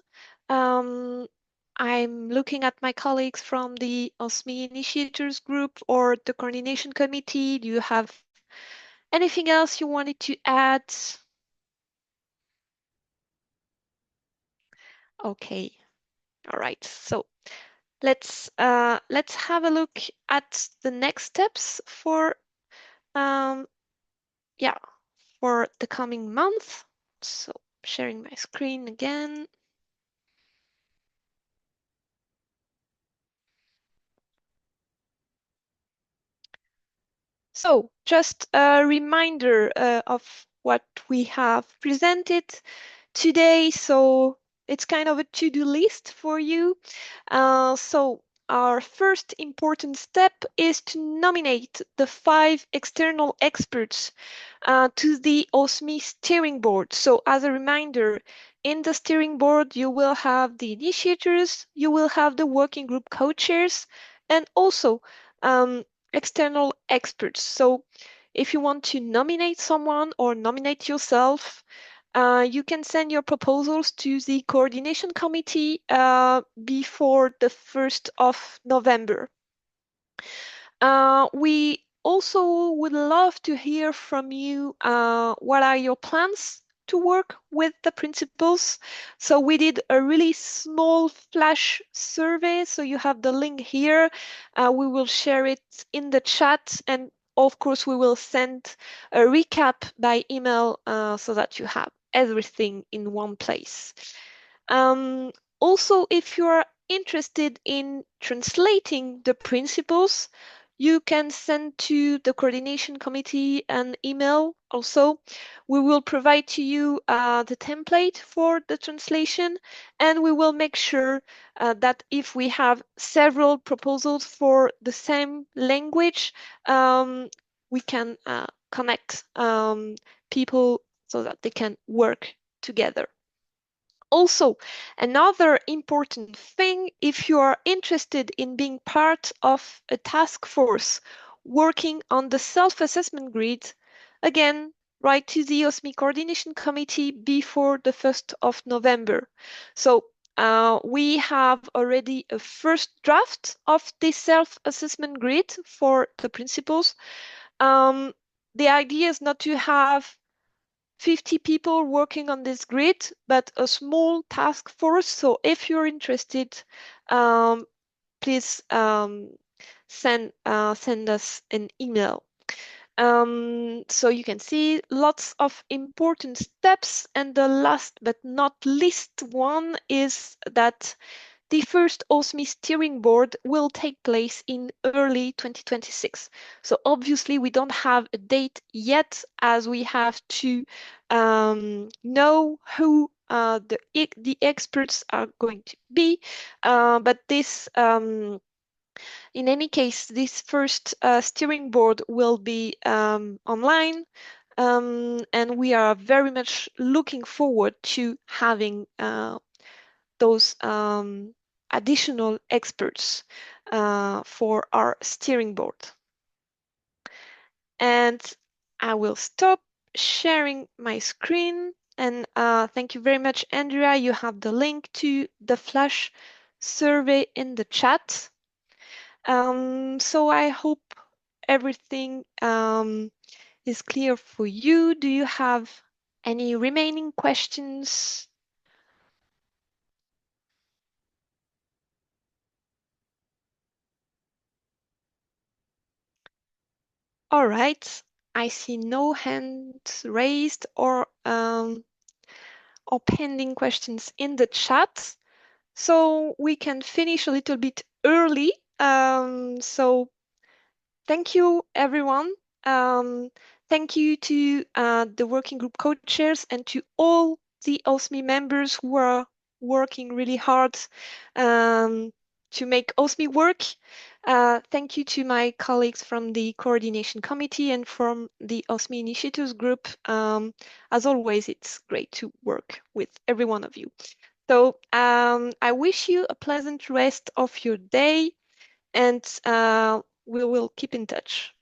A: I'm looking at my colleagues from the OSMI Initiators Group or the Coordination Committee. Do you have anything else you wanted to add? Okay, all right. So let's have a look at the next steps for yeah, for the coming month. So sharing my screen again. So just a reminder of what we have presented today. So it's kind of a to-do list for you. So our first important step is to nominate the 5 external experts to the OSMI steering board. So as a reminder, in the steering board, you will have the initiators, you will have the working group co-chairs, and also external experts. So if you want to nominate someone or nominate yourself, you can send your proposals to the coordination committee before the 1st of November. We also would love to hear from you. What are your plans to work with the principals? So we did a really small flash survey. So you have the link here. We will share it in the chat. And of course, we will send a recap by email so that you have everything in one place. Also, if you are interested in translating the principles, you can send to the coordination committee an email also. We will provide to you the template for the translation, and we will make sure that if we have several proposals for the same language, we can connect people so that they can work together. Also, another important thing, if you are interested in being part of a task force working on the self-assessment grid, again, write to the OSMI Coordination Committee before the 1st of November. So we have already a first draft of the self-assessment grid for the principals. The idea is not to have 50 people working on this grid, but a small task force. So if you're interested, please send us an email. So you can see lots of important steps. And the last but not least one is that the first OSMI steering board will take place in early 2026. So obviously we don't have a date yet, as we have to know who the experts are going to be. But this, in any case, this first steering board will be online. And we are very much looking forward to having those additional experts for our steering board. And I will stop sharing my screen. And thank you very much, Andrea. You have the link to the flash survey in the chat. So I hope everything is clear for you. Do you have any remaining questions? All right, I see no hands raised or pending questions in the chat. So we can finish a little bit early. So thank you, everyone. Thank you to the working group co-chairs and to all the OSMI members who are working really hard to make OSMI work. Thank you to my colleagues from the coordination committee and from the OSMI initiatives group. As always, it's great to work with every one of you. So I wish you a pleasant rest of your day, and we will keep in touch.